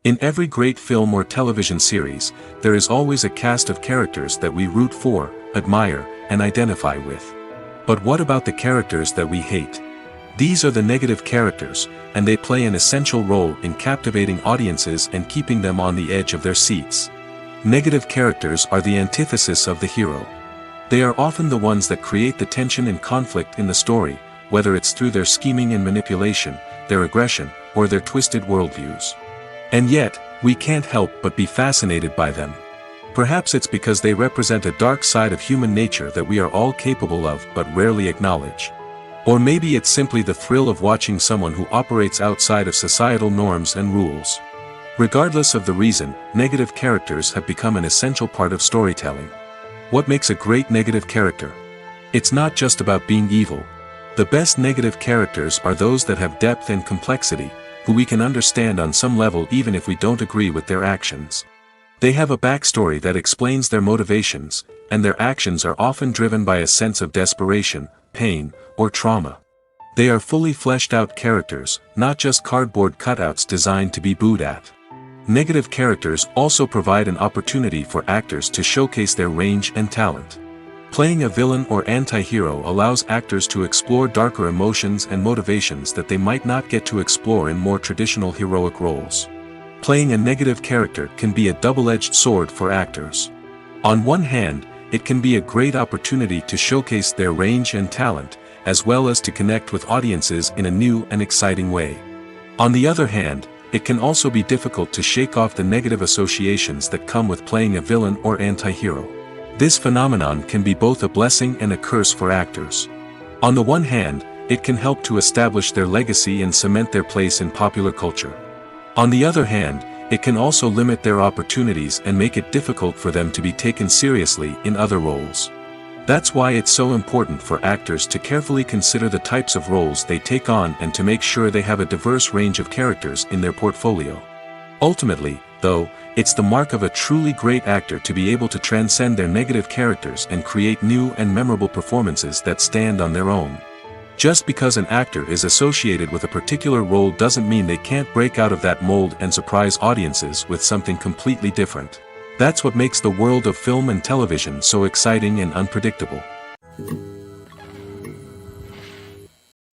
In every great film or television series, there is always a cast of characters that we root for, admire, and identify with. But what about the characters that we hate? These are the negative characters, and they play an essential role in captivating audiences and keeping them on the edge of their seats. Negative characters are the antithesis of the hero. They are often the ones that create the tension and conflict in the story, whether it's through their scheming and manipulation, their aggression, or their twisted worldviews. And yet, we can't help but be fascinated by them. Perhaps it's because they represent a dark side of human nature that we are all capable of but rarely acknowledge. Or maybe it's simply the thrill of watching someone who operates outside of societal norms and rules. Regardless of the reason, negative characters have become an essential part of storytelling. What makes a great negative character? It's not just about being evil. The best negative characters are those that have depth and complexity, who we can understand on some level even if we don't agree with their actions. They have a backstory that explains their motivations, and their actions are often driven by a sense of desperation, pain, or trauma. They are fully fleshed out characters, not just cardboard cutouts designed to be booed at. Negative characters also provide an opportunity for actors to showcase their range and talent. Playing a villain or anti-hero allows actors to explore darker emotions and motivations that they might not get to explore in more traditional heroic roles. Playing a negative character can be a double-edged sword for actors. On one hand, it can be a great opportunity to showcase their range and talent, as well as to connect with audiences in a new and exciting way. On the other hand, it can also be difficult to shake off the negative associations that come with playing a villain or anti-hero. This phenomenon can be both a blessing and a curse for actors. On the one hand, it can help to establish their legacy and cement their place in popular culture. On the other hand, it can also limit their opportunities and make it difficult for them to be taken seriously in other roles. That's why it's so important for actors to carefully consider the types of roles they take on and to make sure they have a diverse range of characters in their portfolio. Ultimately, though, it's the mark of a truly great actor to be able to transcend their negative characters and create new and memorable performances that stand on their own. Just because an actor is associated with a particular role doesn't mean they can't break out of that mold and surprise audiences with something completely different. That's what makes the world of film and television so exciting and unpredictable.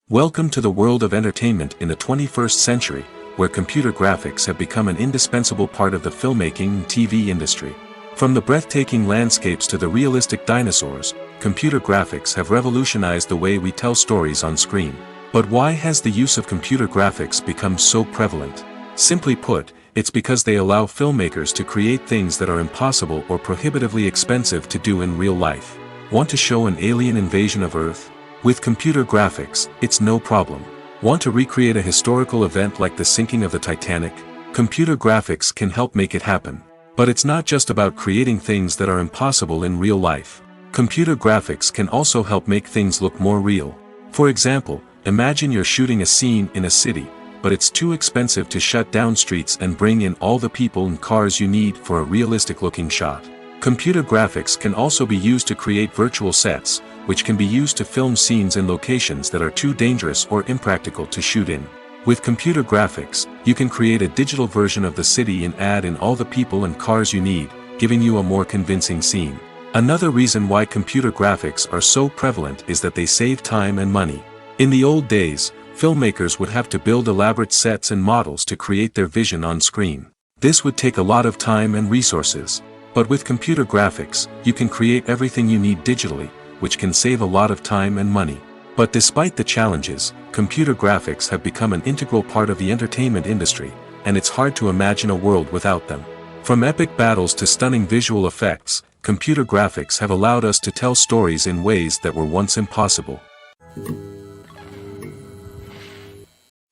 Welcome to the world of entertainment in the 21st century, where computer graphics have become an indispensable part of the filmmaking and TV industry. From the breathtaking landscapes to the realistic dinosaurs, computer graphics have revolutionized the way we tell stories on screen. But why has the use of computer graphics become so prevalent? Simply put, it's because they allow filmmakers to create things that are impossible or prohibitively expensive to do in real life. Want to show an alien invasion of Earth? With computer graphics, it's no problem. Want to recreate a historical event like the sinking of the Titanic? Computer graphics can help make it happen. But it's not just about creating things that are impossible in real life. Computer graphics can also help make things look more real. For example, imagine you're shooting a scene in a city, but it's too expensive to shut down streets and bring in all the people and cars you need for a realistic-looking shot. Computer graphics can also be used to create virtual sets, which can be used to film scenes in locations that are too dangerous or impractical to shoot in. With computer graphics, you can create a digital version of the city and add in all the people and cars you need, giving you a more convincing scene. Another reason why computer graphics are so prevalent is that they save time and money. In the old days, filmmakers would have to build elaborate sets and models to create their vision on screen. This would take a lot of time and resources. But with computer graphics, you can create everything you need digitally, which can save a lot of time and money. But despite the challenges, computer graphics have become an integral part of the entertainment industry, and it's hard to imagine a world without them. From epic battles to stunning visual effects, computer graphics have allowed us to tell stories in ways that were once impossible.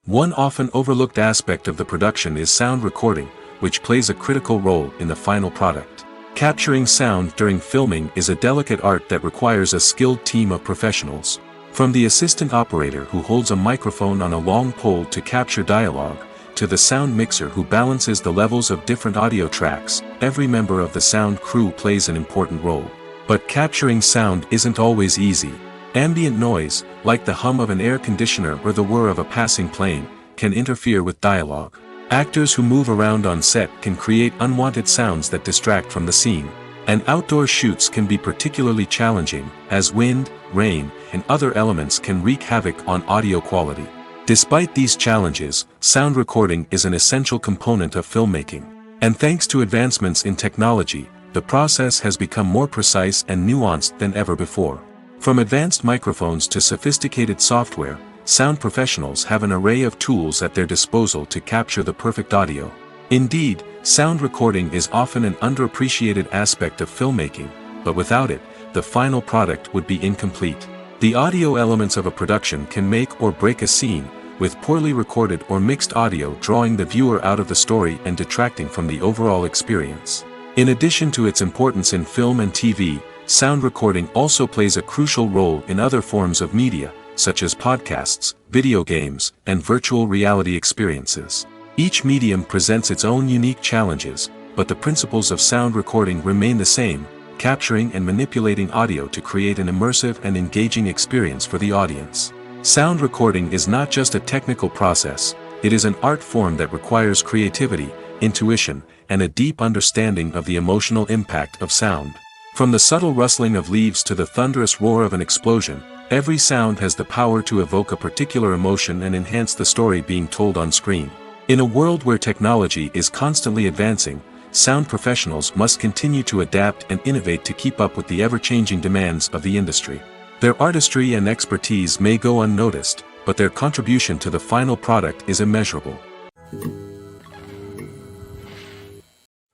One often overlooked aspect of the production is sound recording, which plays a critical role in the final product. Capturing sound during filming is a delicate art that requires a skilled team of professionals. From the assistant operator who holds a microphone on a long pole to capture dialogue, to the sound mixer who balances the levels of different audio tracks, every member of the sound crew plays an important role. But capturing sound isn't always easy. Ambient noise, like the hum of an air conditioner or the whir of a passing plane, can interfere with dialogue. Actors who move around on set can create unwanted sounds that distract from the scene. And outdoor shoots can be particularly challenging, as wind, rain, and other elements can wreak havoc on audio quality. Despite these challenges, sound recording is an essential component of filmmaking. And thanks to advancements in technology, the process has become more precise and nuanced than ever before. From advanced microphones to sophisticated software, sound professionals have an array of tools at their disposal to capture the perfect audio. Indeed, sound recording is often an underappreciated aspect of filmmaking, but without it, the final product would be incomplete. The audio elements of a production can make or break a scene, with poorly recorded or mixed audio drawing the viewer out of the story and detracting from the overall experience. In addition to its importance in film and TV, sound recording also plays a crucial role in other forms of media, such as podcasts, video games, and virtual reality experiences. Each medium presents its own unique challenges, but the principles of sound recording remain the same, capturing and manipulating audio to create an immersive and engaging experience for the audience. Sound recording is not just a technical process, it is an art form that requires creativity, intuition, and a deep understanding of the emotional impact of sound. From the subtle rustling of leaves to the thunderous roar of an explosion, every sound has the power to evoke a particular emotion and enhance the story being told on screen. In a world where technology is constantly advancing, sound professionals must continue to adapt and innovate to keep up with the ever-changing demands of the industry. Their artistry and expertise may go unnoticed, but their contribution to the final product is immeasurable.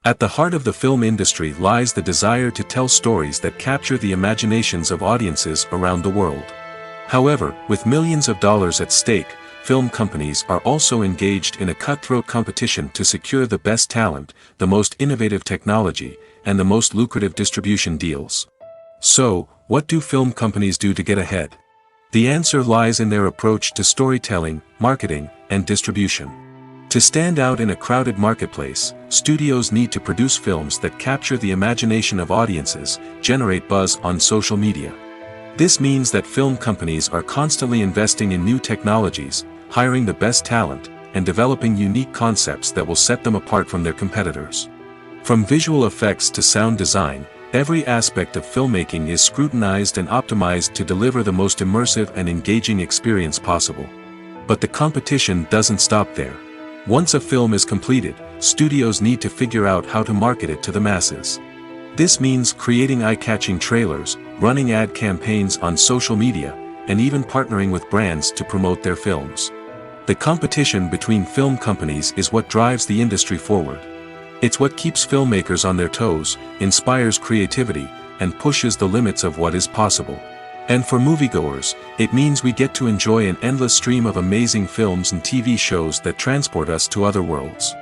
At the heart of the film industry lies the desire to tell stories that capture the imaginations of audiences around the world. However, with millions of dollars at stake, film companies are also engaged in a cutthroat competition to secure the best talent, the most innovative technology, and the most lucrative distribution deals. So, what do film companies do to get ahead? The answer lies in their approach to storytelling, marketing, and distribution. To stand out in a crowded marketplace, studios need to produce films that capture the imagination of audiences, generate buzz on social media. This means that film companies are constantly investing in new technologies, hiring the best talent, and developing unique concepts that will set them apart from their competitors. From visual effects to sound design, every aspect of filmmaking is scrutinized and optimized to deliver the most immersive and engaging experience possible. But the competition doesn't stop there. Once a film is completed, studios need to figure out how to market it to the masses. This means creating eye-catching trailers, running ad campaigns on social media, and even partnering with brands to promote their films. The competition between film companies is what drives the industry forward. It's what keeps filmmakers on their toes, inspires creativity, and pushes the limits of what is possible. And for moviegoers, it means we get to enjoy an endless stream of amazing films and TV shows that transport us to other worlds.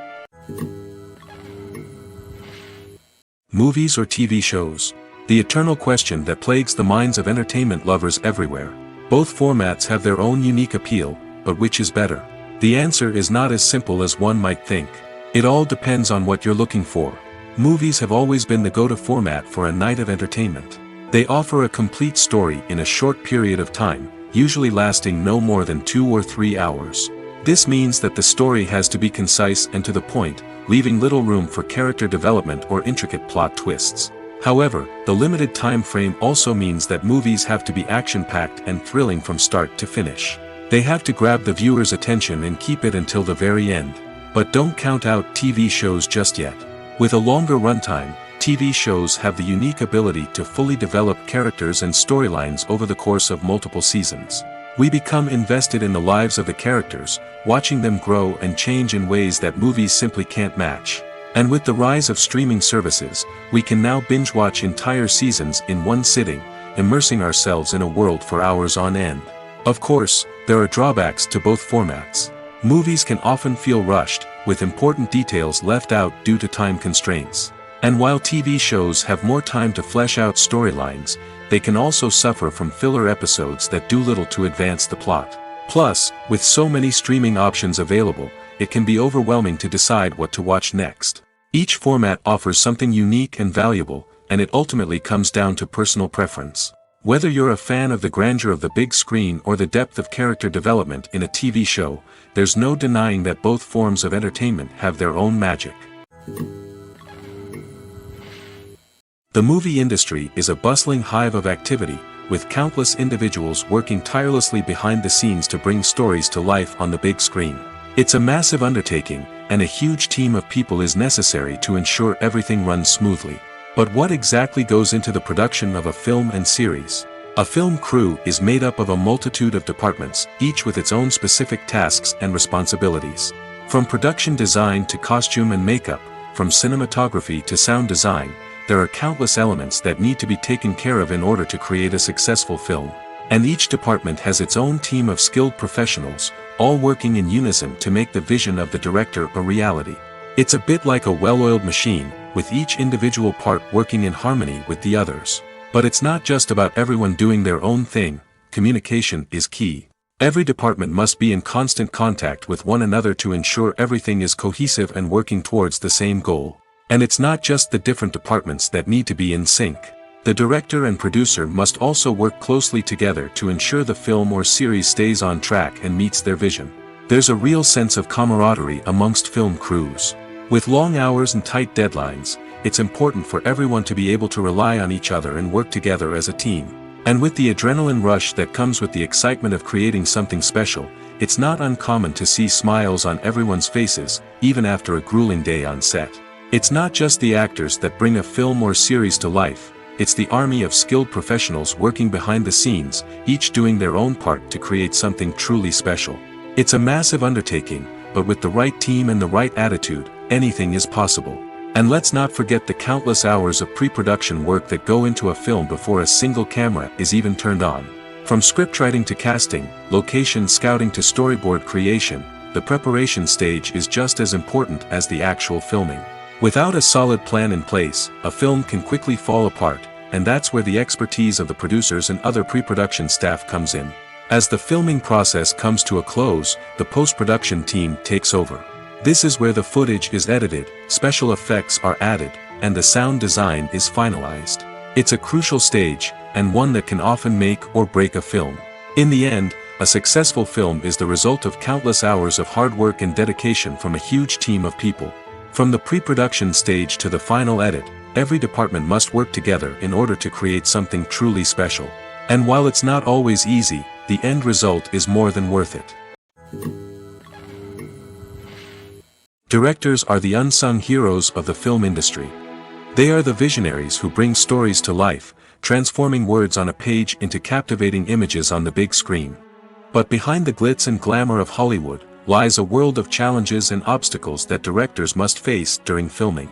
Movies or TV shows? The eternal question that plagues the minds of entertainment lovers everywhere. Both formats have their own unique appeal, but which is better? The answer is not as simple as one might think. It all depends on what you're looking for. Movies have always been the go-to format for a night of entertainment. They offer a complete story in a short period of time, usually lasting no more than 2 or 3 hours. This means that the story has to be concise and to the point, leaving little room for character development or intricate plot twists. However, the limited time frame also means that movies have to be action-packed and thrilling from start to finish. They have to grab the viewer's attention and keep it until the very end. But don't count out TV shows just yet. With a longer runtime, TV shows have the unique ability to fully develop characters and storylines over the course of multiple seasons. We become invested in the lives of the characters, watching them grow and change in ways that movies simply can't match. And with the rise of streaming services, we can now binge-watch entire seasons in one sitting, immersing ourselves in a world for hours on end. Of course, there are drawbacks to both formats. Movies can often feel rushed, with important details left out due to time constraints. And while TV shows have more time to flesh out storylines, they can also suffer from filler episodes that do little to advance the plot. Plus, with so many streaming options available, it can be overwhelming to decide what to watch next. Each format offers something unique and valuable, and it ultimately comes down to personal preference. Whether you're a fan of the grandeur of the big screen or the depth of character development in a TV show, there's no denying that both forms of entertainment have their own magic. The movie industry is a bustling hive of activity, with countless individuals working tirelessly behind the scenes to bring stories to life on the big screen. It's a massive undertaking, and a huge team of people is necessary to ensure everything runs smoothly. But what exactly goes into the production of a film and series? A film crew is made up of a multitude of departments, each with its own specific tasks and responsibilities. From production design to costume and makeup, from cinematography to sound design, there are countless elements that need to be taken care of in order to create a successful film. And each department has its own team of skilled professionals, all working in unison to make the vision of the director a reality. It's a bit like a well-oiled machine, with each individual part working in harmony with the others. But it's not just about everyone doing their own thing. Communication is key. Every department must be in constant contact with one another to ensure everything is cohesive and working towards the same goal. And it's not just the different departments that need to be in sync. The director and producer must also work closely together to ensure the film or series stays on track and meets their vision. There's a real sense of camaraderie amongst film crews. With long hours and tight deadlines, it's important for everyone to be able to rely on each other and work together as a team. And with the adrenaline rush that comes with the excitement of creating something special, it's not uncommon to see smiles on everyone's faces, even after a grueling day on set. It's not just the actors that bring a film or series to life, it's the army of skilled professionals working behind the scenes, each doing their own part to create something truly special. It's a massive undertaking, but with the right team and the right attitude, anything is possible. And let's not forget the countless hours of pre-production work that go into a film before a single camera is even turned on. From scriptwriting to casting, location scouting to storyboard creation, the preparation stage is just as important as the actual filming. Without a solid plan in place, a film can quickly fall apart, and that's where the expertise of the producers and other pre-production staff comes in. As the filming process comes to a close, the post-production team takes over. This is where the footage is edited, special effects are added, and the sound design is finalized. It's a crucial stage, and one that can often make or break a film. In the end, a successful film is the result of countless hours of hard work and dedication from a huge team of people. From the pre-production stage to the final edit, every department must work together in order to create something truly special. And while it's not always easy, the end result is more than worth it. Directors are the unsung heroes of the film industry. They are the visionaries who bring stories to life, transforming words on a page into captivating images on the big screen. But behind the glitz and glamour of Hollywood lies a world of challenges and obstacles that directors must face during filming.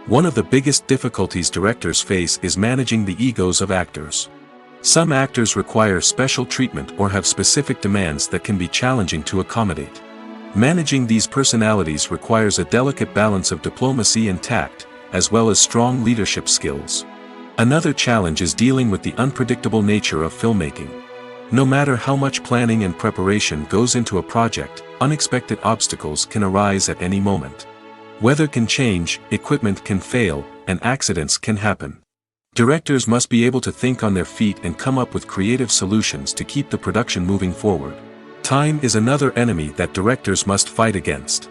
One of the biggest difficulties directors face is managing the egos of actors. Some actors require special treatment or have specific demands that can be challenging to accommodate. Managing these personalities requires a delicate balance of diplomacy and tact, as well as strong leadership skills. Another challenge is dealing with the unpredictable nature of filmmaking. No matter how much planning and preparation goes into a project, unexpected obstacles can arise at any moment. Weather can change, equipment can fail, and accidents can happen. Directors must be able to think on their feet and come up with creative solutions to keep the production moving forward. Time is another enemy that directors must fight against.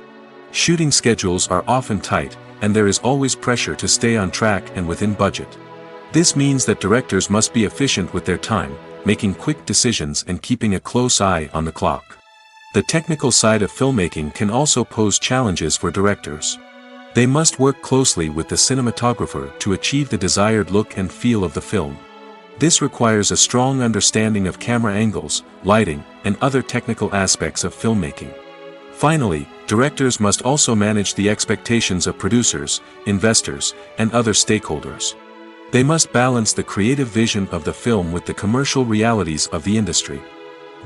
Shooting schedules are often tight, and there is always pressure to stay on track and within budget. This means that directors must be efficient with their time, making quick decisions and keeping a close eye on the clock. The technical side of filmmaking can also pose challenges for directors. They must work closely with the cinematographer to achieve the desired look and feel of the film. This requires a strong understanding of camera angles, lighting, and other technical aspects of filmmaking. Finally, directors must also manage the expectations of producers, investors, and other stakeholders. They must balance the creative vision of the film with the commercial realities of the industry.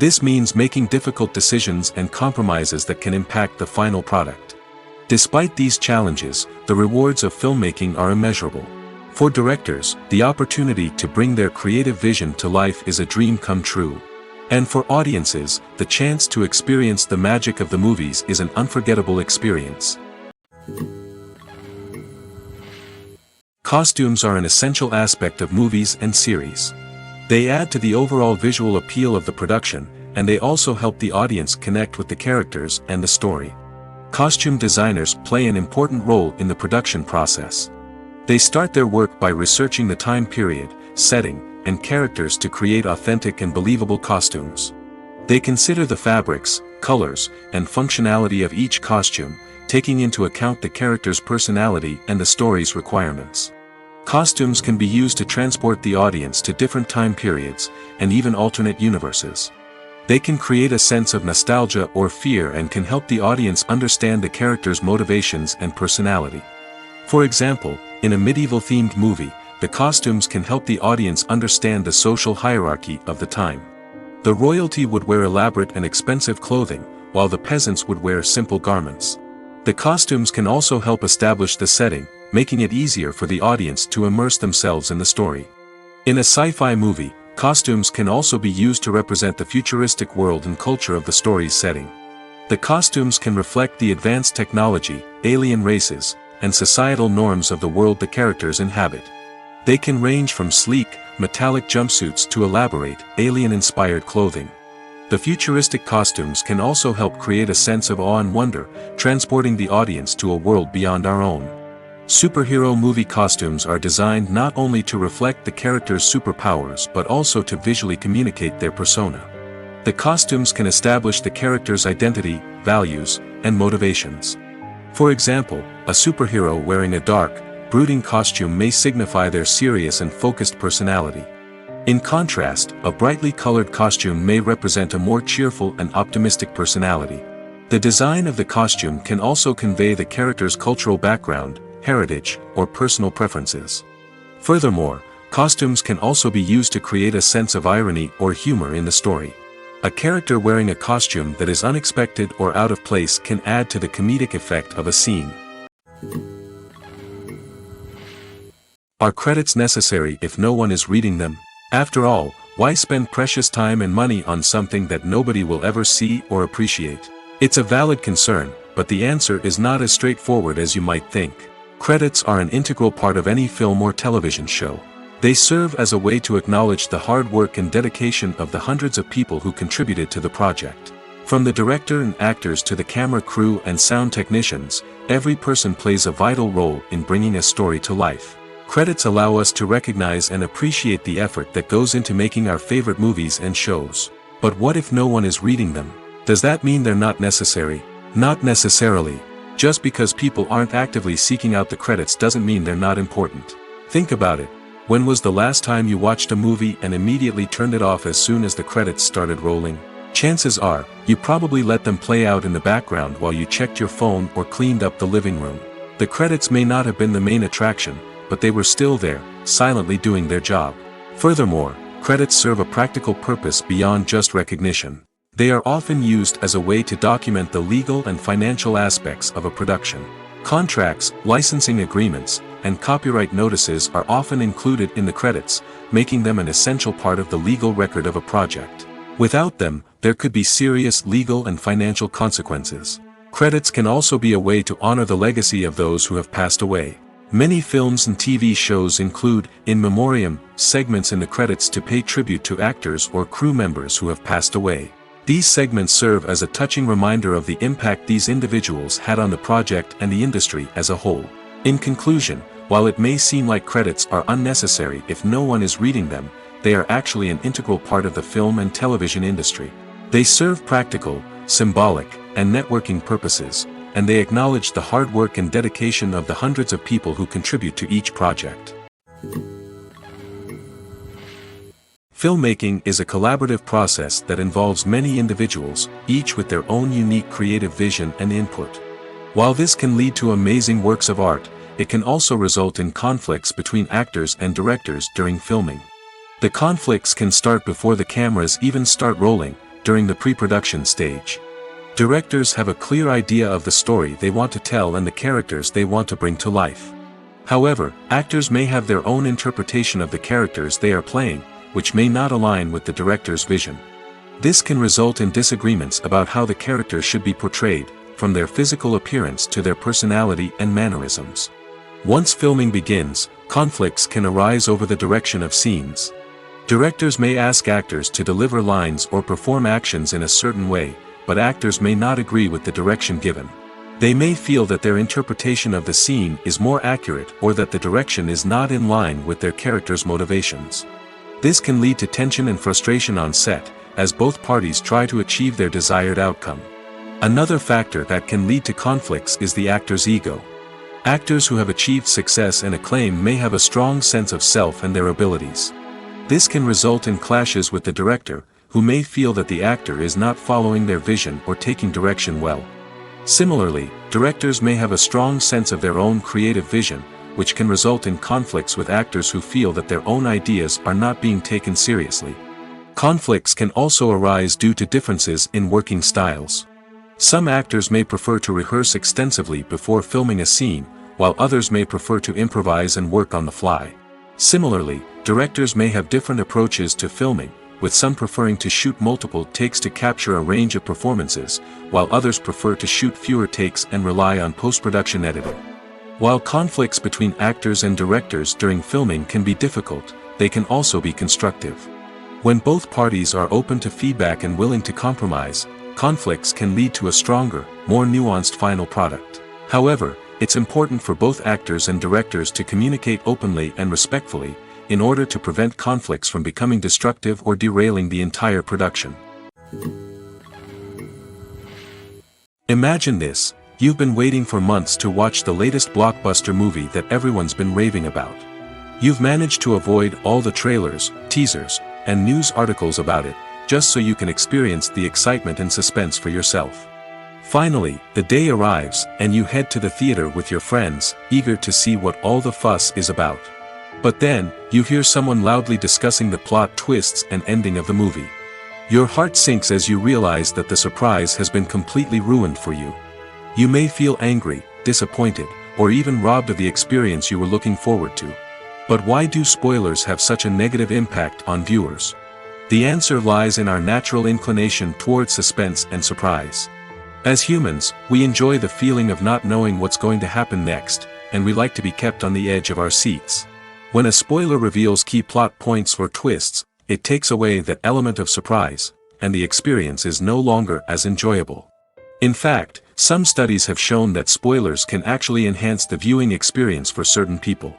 This means making difficult decisions and compromises that can impact the final product. Despite these challenges, the rewards of filmmaking are immeasurable. For directors, the opportunity to bring their creative vision to life is a dream come true. And for audiences, the chance to experience the magic of the movies is an unforgettable experience. Costumes are an essential aspect of movies and series. They add to the overall visual appeal of the production, and they also help the audience connect with the characters and the story. Costume designers play an important role in the production process. They start their work by researching the time period, setting, and characters to create authentic and believable costumes. They consider the fabrics, colors, and functionality of each costume, taking into account the character's personality and the story's requirements. Costumes can be used to transport the audience to different time periods, and even alternate universes. They can create a sense of nostalgia or fear and can help the audience understand the character's motivations and personality. For example, in a medieval-themed movie, the costumes can help the audience understand the social hierarchy of the time. The royalty would wear elaborate and expensive clothing, while the peasants would wear simple garments. The costumes can also help establish the setting, making it easier for the audience to immerse themselves in the story. In a sci-fi movie, costumes can also be used to represent the futuristic world and culture of the story's setting. The costumes can reflect the advanced technology, alien races, and societal norms of the world the characters inhabit. They can range from sleek, metallic jumpsuits to elaborate, alien-inspired clothing. The futuristic costumes can also help create a sense of awe and wonder, transporting the audience to a world beyond our own. Superhero movie costumes are designed not only to reflect the character's superpowers but also to visually communicate their persona. The costumes can establish the character's identity, values, and motivations. For example, a superhero wearing a dark, brooding costume may signify their serious and focused personality. In contrast, a brightly colored costume may represent a more cheerful and optimistic personality. The design of the costume can also convey the character's cultural background, heritage, or personal preferences. Furthermore, costumes can also be used to create a sense of irony or humor in the story. A character wearing a costume that is unexpected or out of place can add to the comedic effect of a scene. Are credits necessary if no one is reading them? After all, why spend precious time and money on something that nobody will ever see or appreciate? It's a valid concern, but the answer is not as straightforward as you might think. Credits are an integral part of any film or television show. They serve as a way to acknowledge the hard work and dedication of the hundreds of people who contributed to the project. From the director and actors to the camera crew and sound technicians, every person plays a vital role in bringing a story to life. Credits allow us to recognize and appreciate the effort that goes into making our favorite movies and shows. But what if no one is reading them? Does that mean they're not necessary? Not necessarily. Just because people aren't actively seeking out the credits doesn't mean they're not important. Think about it. When was the last time you watched a movie and immediately turned it off as soon as the credits started rolling? Chances are, you probably let them play out in the background while you checked your phone or cleaned up the living room. The credits may not have been the main attraction, but they were still there, silently doing their job. Furthermore, credits serve a practical purpose beyond just recognition. They are often used as a way to document the legal and financial aspects of a production. Contracts, licensing agreements, and copyright notices are often included in the credits, making them an essential part of the legal record of a project. Without them, there could be serious legal and financial consequences. Credits can also be a way to honor the legacy of those who have passed away. Many films and TV shows include, in memoriam, segments in the credits to pay tribute to actors or crew members who have passed away. These segments serve as a touching reminder of the impact these individuals had on the project and the industry as a whole. In conclusion, while it may seem like credits are unnecessary if no one is reading them, they are actually an integral part of the film and television industry. They serve practical, symbolic, and networking purposes, and they acknowledge the hard work and dedication of the hundreds of people who contribute to each project. Filmmaking is a collaborative process that involves many individuals, each with their own unique creative vision and input. While this can lead to amazing works of art, it can also result in conflicts between actors and directors during filming. The conflicts can start before the cameras even start rolling, during the pre-production stage. Directors have a clear idea of the story they want to tell and the characters they want to bring to life. However, actors may have their own interpretation of the characters they are playing, which may not align with the director's vision. This can result in disagreements about how the characters should be portrayed, from their physical appearance to their personality and mannerisms. Once filming begins, conflicts can arise over the direction of scenes. Directors may ask actors to deliver lines or perform actions in a certain way, but actors may not agree with the direction given. They may feel that their interpretation of the scene is more accurate or that the direction is not in line with their character's motivations. This can lead to tension and frustration on set, as both parties try to achieve their desired outcome. Another factor that can lead to conflicts is the actor's ego. Actors who have achieved success and acclaim may have a strong sense of self and their abilities. This can result in clashes with the director, who may feel that the actor is not following their vision or taking direction well. Similarly, directors may have a strong sense of their own creative vision, which can result in conflicts with actors who feel that their own ideas are not being taken seriously. Conflicts can also arise due to differences in working styles. Some actors may prefer to rehearse extensively before filming a scene, while others may prefer to improvise and work on the fly. Similarly, directors may have different approaches to filming, with some preferring to shoot multiple takes to capture a range of performances, while others prefer to shoot fewer takes and rely on post-production editing. While conflicts between actors and directors during filming can be difficult, they can also be constructive. When both parties are open to feedback and willing to compromise, conflicts can lead to a stronger, more nuanced final product. However, it's important for both actors and directors to communicate openly and respectfully, in order to prevent conflicts from becoming destructive or derailing the entire production. Imagine this: you've been waiting for months to watch the latest blockbuster movie that everyone's been raving about. You've managed to avoid all the trailers, teasers, and news articles about it, just so you can experience the excitement and suspense for yourself. Finally, the day arrives, and you head to the theater with your friends, eager to see what all the fuss is about. But then, you hear someone loudly discussing the plot twists and ending of the movie. Your heart sinks as you realize that the surprise has been completely ruined for you. You may feel angry, disappointed, or even robbed of the experience you were looking forward to. But why do spoilers have such a negative impact on viewers? The answer lies in our natural inclination towards suspense and surprise. As humans, we enjoy the feeling of not knowing what's going to happen next, and we like to be kept on the edge of our seats. When a spoiler reveals key plot points or twists, it takes away that element of surprise, and the experience is no longer as enjoyable. In fact, some studies have shown that spoilers can actually enhance the viewing experience for certain people.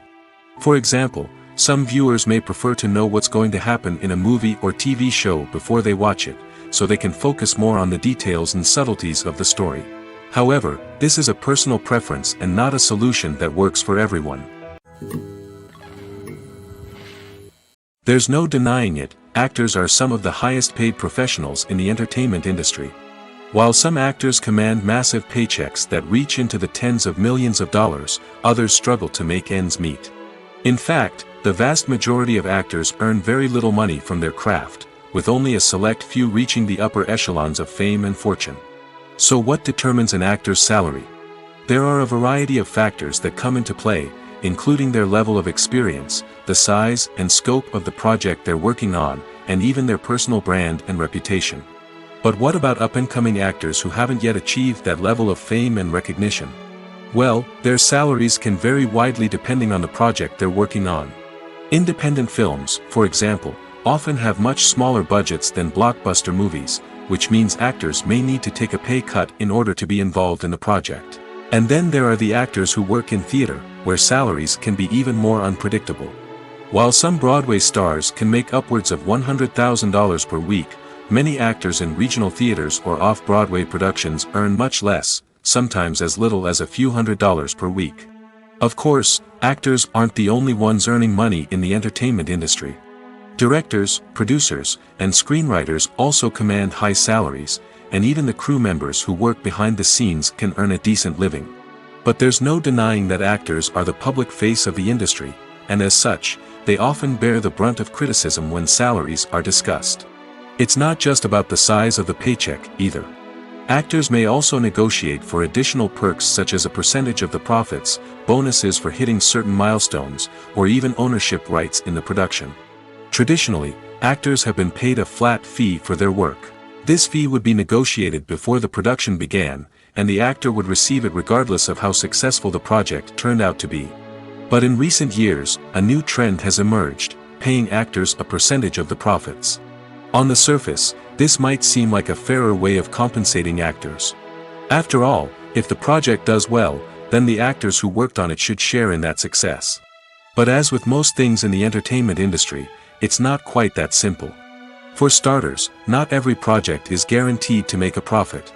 For example, some viewers may prefer to know what's going to happen in a movie or TV show before they watch it, so they can focus more on the details and subtleties of the story. However, this is a personal preference and not a solution that works for everyone. There's no denying it, actors are some of the highest paid professionals in the entertainment industry. While some actors command massive paychecks that reach into the tens of millions of dollars, others struggle to make ends meet. In fact, the vast majority of actors earn very little money from their craft, with only a select few reaching the upper echelons of fame and fortune. So what determines an actor's salary? There are a variety of factors that come into play, including their level of experience, the size and scope of the project they're working on, and even their personal brand and reputation. But what about up-and-coming actors who haven't yet achieved that level of fame and recognition? Well, their salaries can vary widely depending on the project they're working on. Independent films, for example, often have much smaller budgets than blockbuster movies, which means actors may need to take a pay cut in order to be involved in the project. And then there are the actors who work in theater, where salaries can be even more unpredictable. While some Broadway stars can make upwards of $100,000 per week, many actors in regional theaters or off-Broadway productions earn much less, sometimes as little as a few $100s per week. Of course, actors aren't the only ones earning money in the entertainment industry. Directors, producers, and screenwriters also command high salaries, and even the crew members who work behind the scenes can earn a decent living. But there's no denying that actors are the public face of the industry, and as such, they often bear the brunt of criticism when salaries are discussed. It's not just about the size of the paycheck, either. Actors may also negotiate for additional perks such as a percentage of the profits, bonuses for hitting certain milestones, or even ownership rights in the production. Traditionally, actors have been paid a flat fee for their work. This fee would be negotiated before the production began, and the actor would receive it regardless of how successful the project turned out to be. But in recent years, a new trend has emerged, paying actors a percentage of the profits. On the surface, this might seem like a fairer way of compensating actors. After all, if the project does well, then the actors who worked on it should share in that success. But as with most things in the entertainment industry, it's not quite that simple. For starters, not every project is guaranteed to make a profit.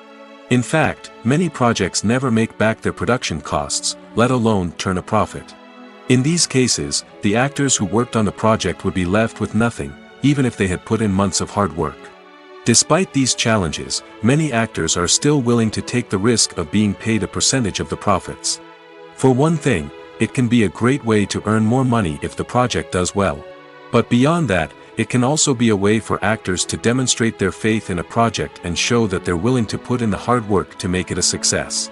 In fact, many projects never make back their production costs, let alone turn a profit. In these cases, the actors who worked on the project would be left with nothing, even if they had put in months of hard work. Despite these challenges, many actors are still willing to take the risk of being paid a percentage of the profits. For one thing, it can be a great way to earn more money if the project does well. But beyond that, it can also be a way for actors to demonstrate their faith in a project and show that they're willing to put in the hard work to make it a success.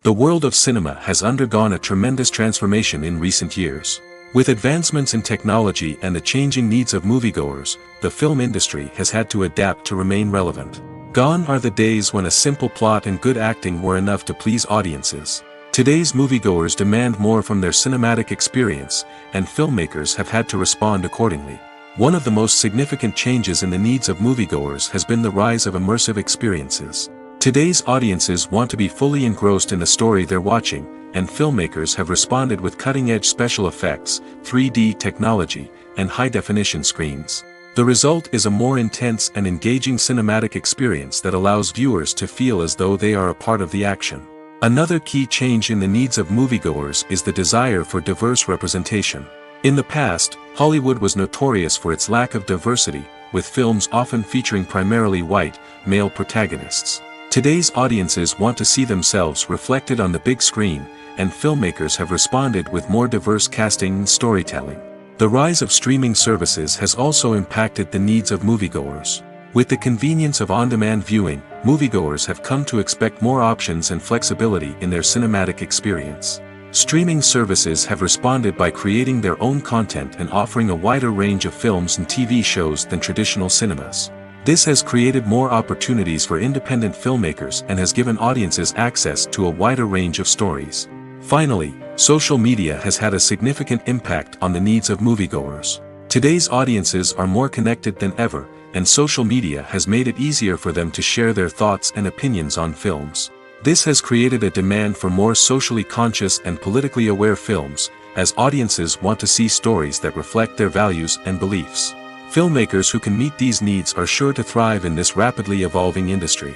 The world of cinema has undergone a tremendous transformation in recent years. With advancements in technology and the changing needs of moviegoers, the film industry has had to adapt to remain relevant. Gone are the days when a simple plot and good acting were enough to please audiences. Today's moviegoers demand more from their cinematic experience, and filmmakers have had to respond accordingly. One of the most significant changes in the needs of moviegoers has been the rise of immersive experiences. Today's audiences want to be fully engrossed in the story they're watching, and filmmakers have responded with cutting-edge special effects, 3D technology, and high-definition screens. The result is a more intense and engaging cinematic experience that allows viewers to feel as though they are a part of the action. Another key change in the needs of moviegoers is the desire for diverse representation. In the past, Hollywood was notorious for its lack of diversity, with films often featuring primarily white, male protagonists. Today's audiences want to see themselves reflected on the big screen, and filmmakers have responded with more diverse casting and storytelling. The rise of streaming services has also impacted the needs of moviegoers. With the convenience of on-demand viewing, moviegoers have come to expect more options and flexibility in their cinematic experience. Streaming services have responded by creating their own content and offering a wider range of films and TV shows than traditional cinemas. This has created more opportunities for independent filmmakers and has given audiences access to a wider range of stories. Finally, social media has had a significant impact on the needs of moviegoers. Today's audiences are more connected than ever, and social media has made it easier for them to share their thoughts and opinions on films. This has created a demand for more socially conscious and politically aware films, as audiences want to see stories that reflect their values and beliefs. Filmmakers who can meet these needs are sure to thrive in this rapidly evolving industry.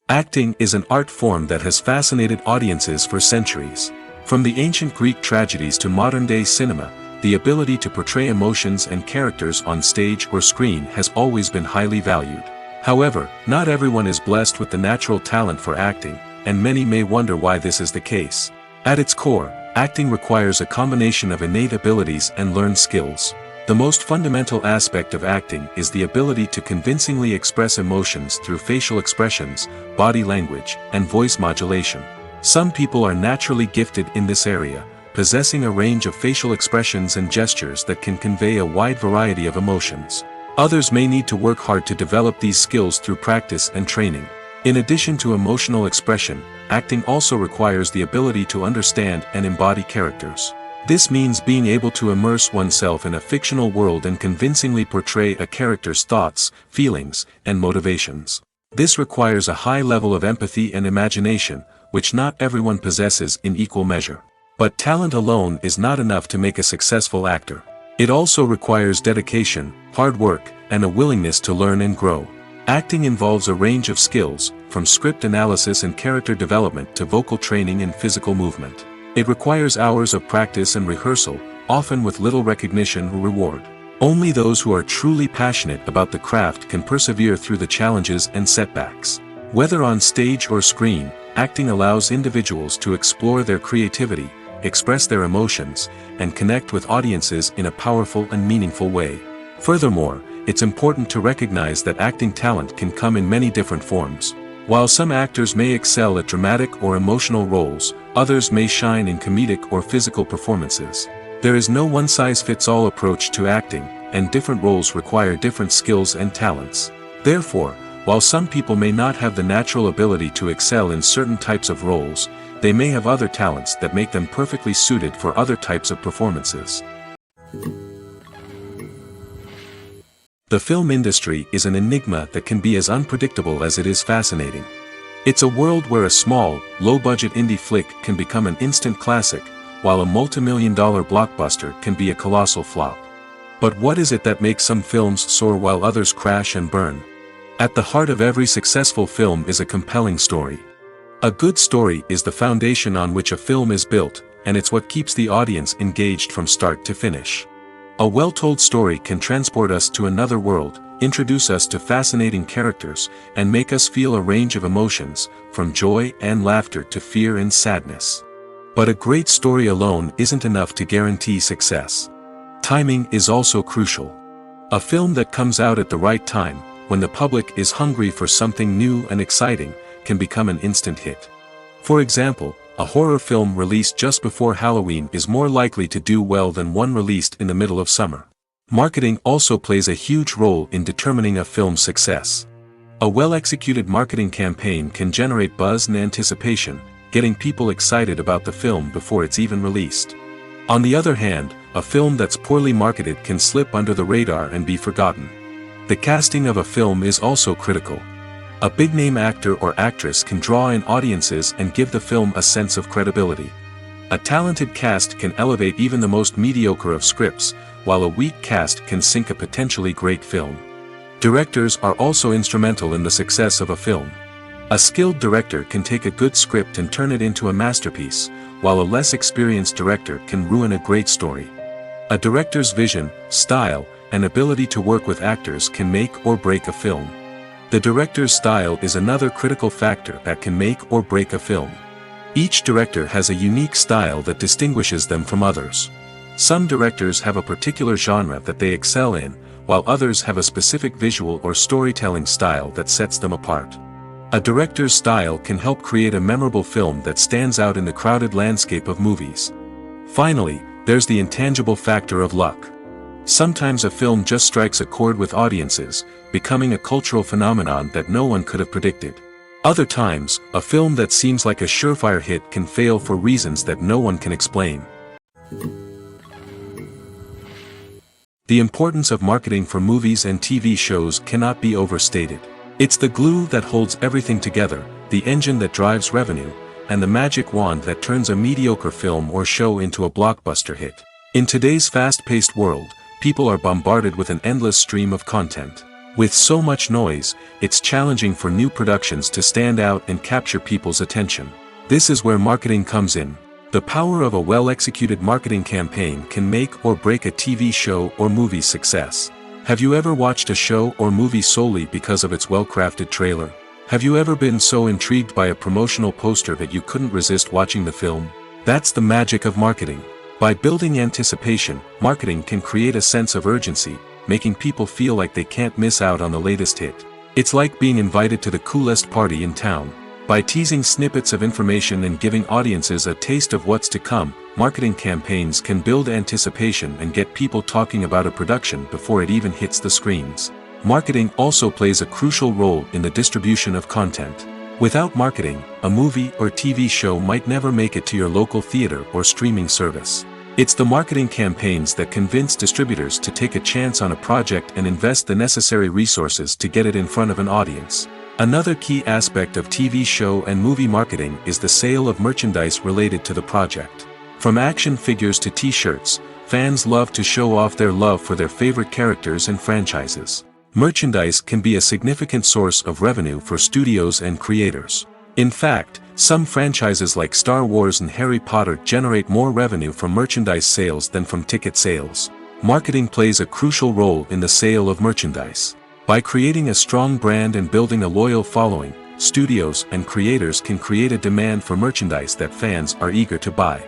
Acting is an art form that has fascinated audiences for centuries. From the ancient Greek tragedies to modern-day cinema, the ability to portray emotions and characters on stage or screen has always been highly valued. However, not everyone is blessed with the natural talent for acting, and many may wonder why this is the case. At its core, acting requires a combination of innate abilities and learned skills. The most fundamental aspect of acting is the ability to convincingly express emotions through facial expressions, body language, and voice modulation. Some people are naturally gifted in this area, possessing a range of facial expressions and gestures that can convey a wide variety of emotions. Others may need to work hard to develop these skills through practice and training. In addition to emotional expression, acting also requires the ability to understand and embody characters. This means being able to immerse oneself in a fictional world and convincingly portray a character's thoughts, feelings, and motivations. This requires a high level of empathy and imagination, which not everyone possesses in equal measure. But talent alone is not enough to make a successful actor. It also requires dedication, hard work, and a willingness to learn and grow. Acting involves a range of skills, from script analysis and character development to vocal training and physical movement. It requires hours of practice and rehearsal, often with little recognition or reward. Only those who are truly passionate about the craft can persevere through the challenges and setbacks. Whether on stage or screen, acting allows individuals to explore their creativity, express their emotions, and connect with audiences in a powerful and meaningful way. Furthermore, it's important to recognize that acting talent can come in many different forms. While some actors may excel at dramatic or emotional roles, others may shine in comedic or physical performances. There is no one-size-fits-all approach to acting, and different roles require different skills and talents. Therefore, while some people may not have the natural ability to excel in certain types of roles, they may have other talents that make them perfectly suited for other types of performances. The film industry is an enigma that can be as unpredictable as it is fascinating. It's a world where a small, low-budget indie flick can become an instant classic, while a multi-million-dollar blockbuster can be a colossal flop. But what is it that makes some films soar while others crash and burn? At the heart of every successful film is a compelling story. A good story is the foundation on which a film is built, and it's what keeps the audience engaged from start to finish. A well-told story can transport us to another world, introduce us to fascinating characters, and make us feel a range of emotions, from joy and laughter to fear and sadness. But a great story alone isn't enough to guarantee success. Timing is also crucial. A film that comes out at the right time, when the public is hungry for something new and exciting, can become an instant hit. For example, a horror film released just before Halloween is more likely to do well than one released in the middle of summer. Marketing also plays a huge role in determining a film's success. A well-executed marketing campaign can generate buzz and anticipation, getting people excited about the film before it's even released. On the other hand, a film that's poorly marketed can slip under the radar and be forgotten. The casting of a film is also critical. A big-name actor or actress can draw in audiences and give the film a sense of credibility. A talented cast can elevate even the most mediocre of scripts, while a weak cast can sink a potentially great film. Directors are also instrumental in the success of a film. A skilled director can take a good script and turn it into a masterpiece, while a less experienced director can ruin a great story. A director's vision, style, and ability to work with actors can make or break a film. The director's style is another critical factor that can make or break a film. Each director has a unique style that distinguishes them from others. Some directors have a particular genre that they excel in, while others have a specific visual or storytelling style that sets them apart. A director's style can help create a memorable film that stands out in the crowded landscape of movies. Finally, there's the intangible factor of luck. Sometimes a film just strikes a chord with audiences, becoming a cultural phenomenon that no one could have predicted. Other times, a film that seems like a surefire hit can fail for reasons that no one can explain. The importance of marketing for movies and TV shows cannot be overstated. It's the glue that holds everything together, the engine that drives revenue, and the magic wand that turns a mediocre film or show into a blockbuster hit. In today's fast-paced world, people are bombarded with an endless stream of content. With so much noise, it's challenging for new productions to stand out and capture people's attention. This is where marketing comes in. The power of a well-executed marketing campaign can make or break a TV show or movie's success. Have you ever watched a show or movie solely because of its well-crafted trailer? Have you ever been so intrigued by a promotional poster that you couldn't resist watching the film? That's the magic of marketing. By building anticipation, marketing can create a sense of urgency, making people feel like they can't miss out on the latest hit. It's like being invited to the coolest party in town. By teasing snippets of information and giving audiences a taste of what's to come, marketing campaigns can build anticipation and get people talking about a production before it even hits the screens. Marketing also plays a crucial role in the distribution of content. Without marketing, a movie or TV show might never make it to your local theater or streaming service. It's the marketing campaigns that convince distributors to take a chance on a project and invest the necessary resources to get it in front of an audience. Another key aspect of TV show and movie marketing is the sale of merchandise related to the project. From action figures to t-shirts, fans love to show off their love for their favorite characters and franchises. Merchandise can be a significant source of revenue for studios and creators. In fact, some franchises like Star Wars and Harry Potter generate more revenue from merchandise sales than from ticket sales. Marketing plays a crucial role in the sale of merchandise. By creating a strong brand and building a loyal following, studios and creators can create a demand for merchandise that fans are eager to buy.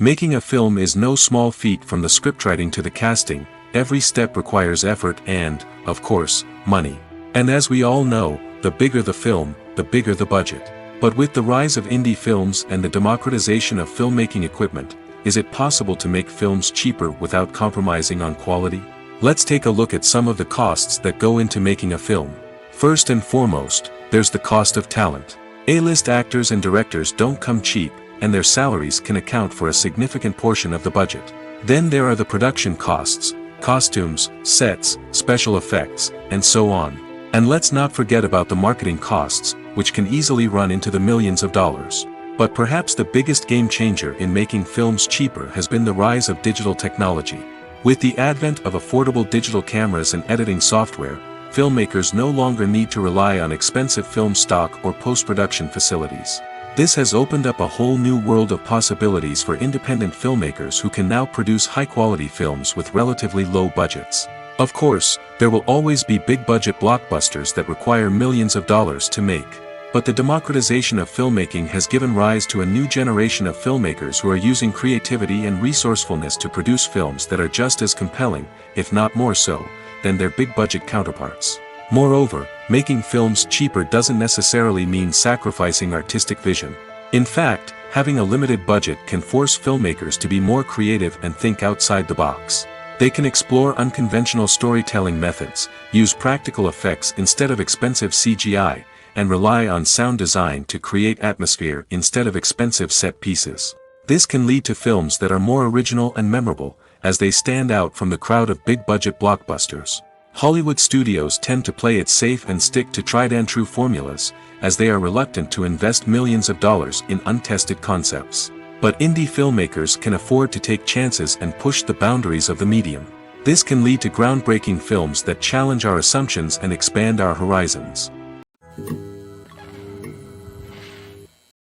Making a film is no small feat. From the scriptwriting to the casting, every step requires effort and, of course, money. And as we all know, the bigger the film, the bigger the budget. But with the rise of indie films and the democratization of filmmaking equipment, is it possible to make films cheaper without compromising on quality? Let's take a look at some of the costs that go into making a film. First and foremost, there's the cost of talent. A-list actors and directors don't come cheap, and their salaries can account for a significant portion of the budget. Then there are the production costs, costumes, sets, special effects, and so on. And let's not forget about the marketing costs, which can easily run into the millions of dollars. But perhaps the biggest game changer in making films cheaper has been the rise of digital technology. With the advent of affordable digital cameras and editing software, filmmakers no longer need to rely on expensive film stock or post-production facilities. This has opened up a whole new world of possibilities for independent filmmakers who can now produce high-quality films with relatively low budgets. Of course, there will always be big-budget blockbusters that require millions of dollars to make. But the democratization of filmmaking has given rise to a new generation of filmmakers who are using creativity and resourcefulness to produce films that are just as compelling, if not more so, than their big-budget counterparts. Moreover, making films cheaper doesn't necessarily mean sacrificing artistic vision. In fact, having a limited budget can force filmmakers to be more creative and think outside the box. They can explore unconventional storytelling methods, use practical effects instead of expensive CGI, and rely on sound design to create atmosphere instead of expensive set pieces. This can lead to films that are more original and memorable, as they stand out from the crowd of big-budget blockbusters. Hollywood studios tend to play it safe and stick to tried-and-true formulas, as they are reluctant to invest millions of dollars in untested concepts. But indie filmmakers can afford to take chances and push the boundaries of the medium. This can lead to groundbreaking films that challenge our assumptions and expand our horizons.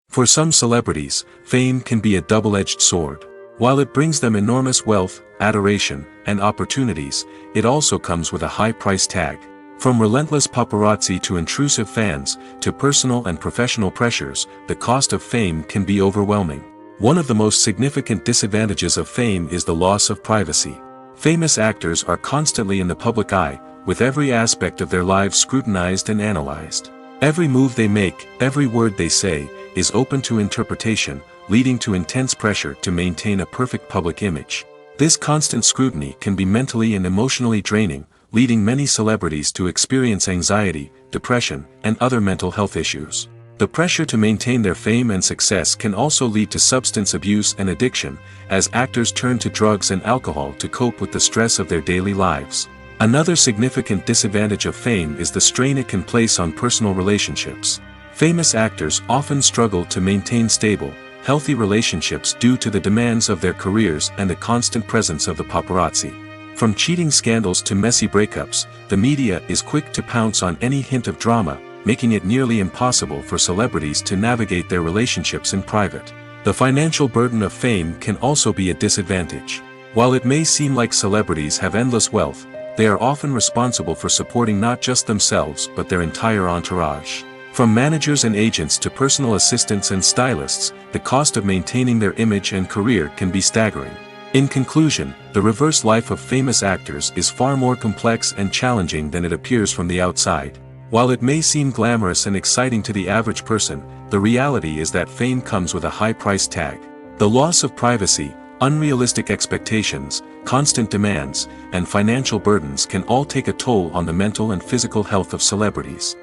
For some celebrities, fame can be a double-edged sword. While it brings them enormous wealth, adoration, and opportunities, it also comes with a high price tag. From relentless paparazzi to intrusive fans, to personal and professional pressures, the cost of fame can be overwhelming. One of the most significant disadvantages of fame is the loss of privacy. Famous actors are constantly in the public eye, with every aspect of their lives scrutinized and analyzed. Every move they make, every word they say, is open to interpretation, leading to intense pressure to maintain a perfect public image. This constant scrutiny can be mentally and emotionally draining, leading many celebrities to experience anxiety, depression, and other mental health issues. The pressure to maintain their fame and success can also lead to substance abuse and addiction, as actors turn to drugs and alcohol to cope with the stress of their daily lives. Another significant disadvantage of fame is the strain it can place on personal relationships. Famous actors often struggle to maintain stable, healthy relationships due to the demands of their careers and the constant presence of the paparazzi. From cheating scandals to messy breakups, the media is quick to pounce on any hint of drama, making it nearly impossible for celebrities to navigate their relationships in private. The financial burden of fame can also be a disadvantage. While it may seem like celebrities have endless wealth, they are often responsible for supporting not just themselves but their entire entourage. From managers and agents to personal assistants and stylists, the cost of maintaining their image and career can be staggering. In conclusion, the reverse life of famous actors is far more complex and challenging than it appears from the outside. While it may seem glamorous and exciting to the average person, the reality is that fame comes with a high price tag. The loss of privacy, unrealistic expectations, constant demands, and financial burdens can all take a toll on the mental and physical health of celebrities.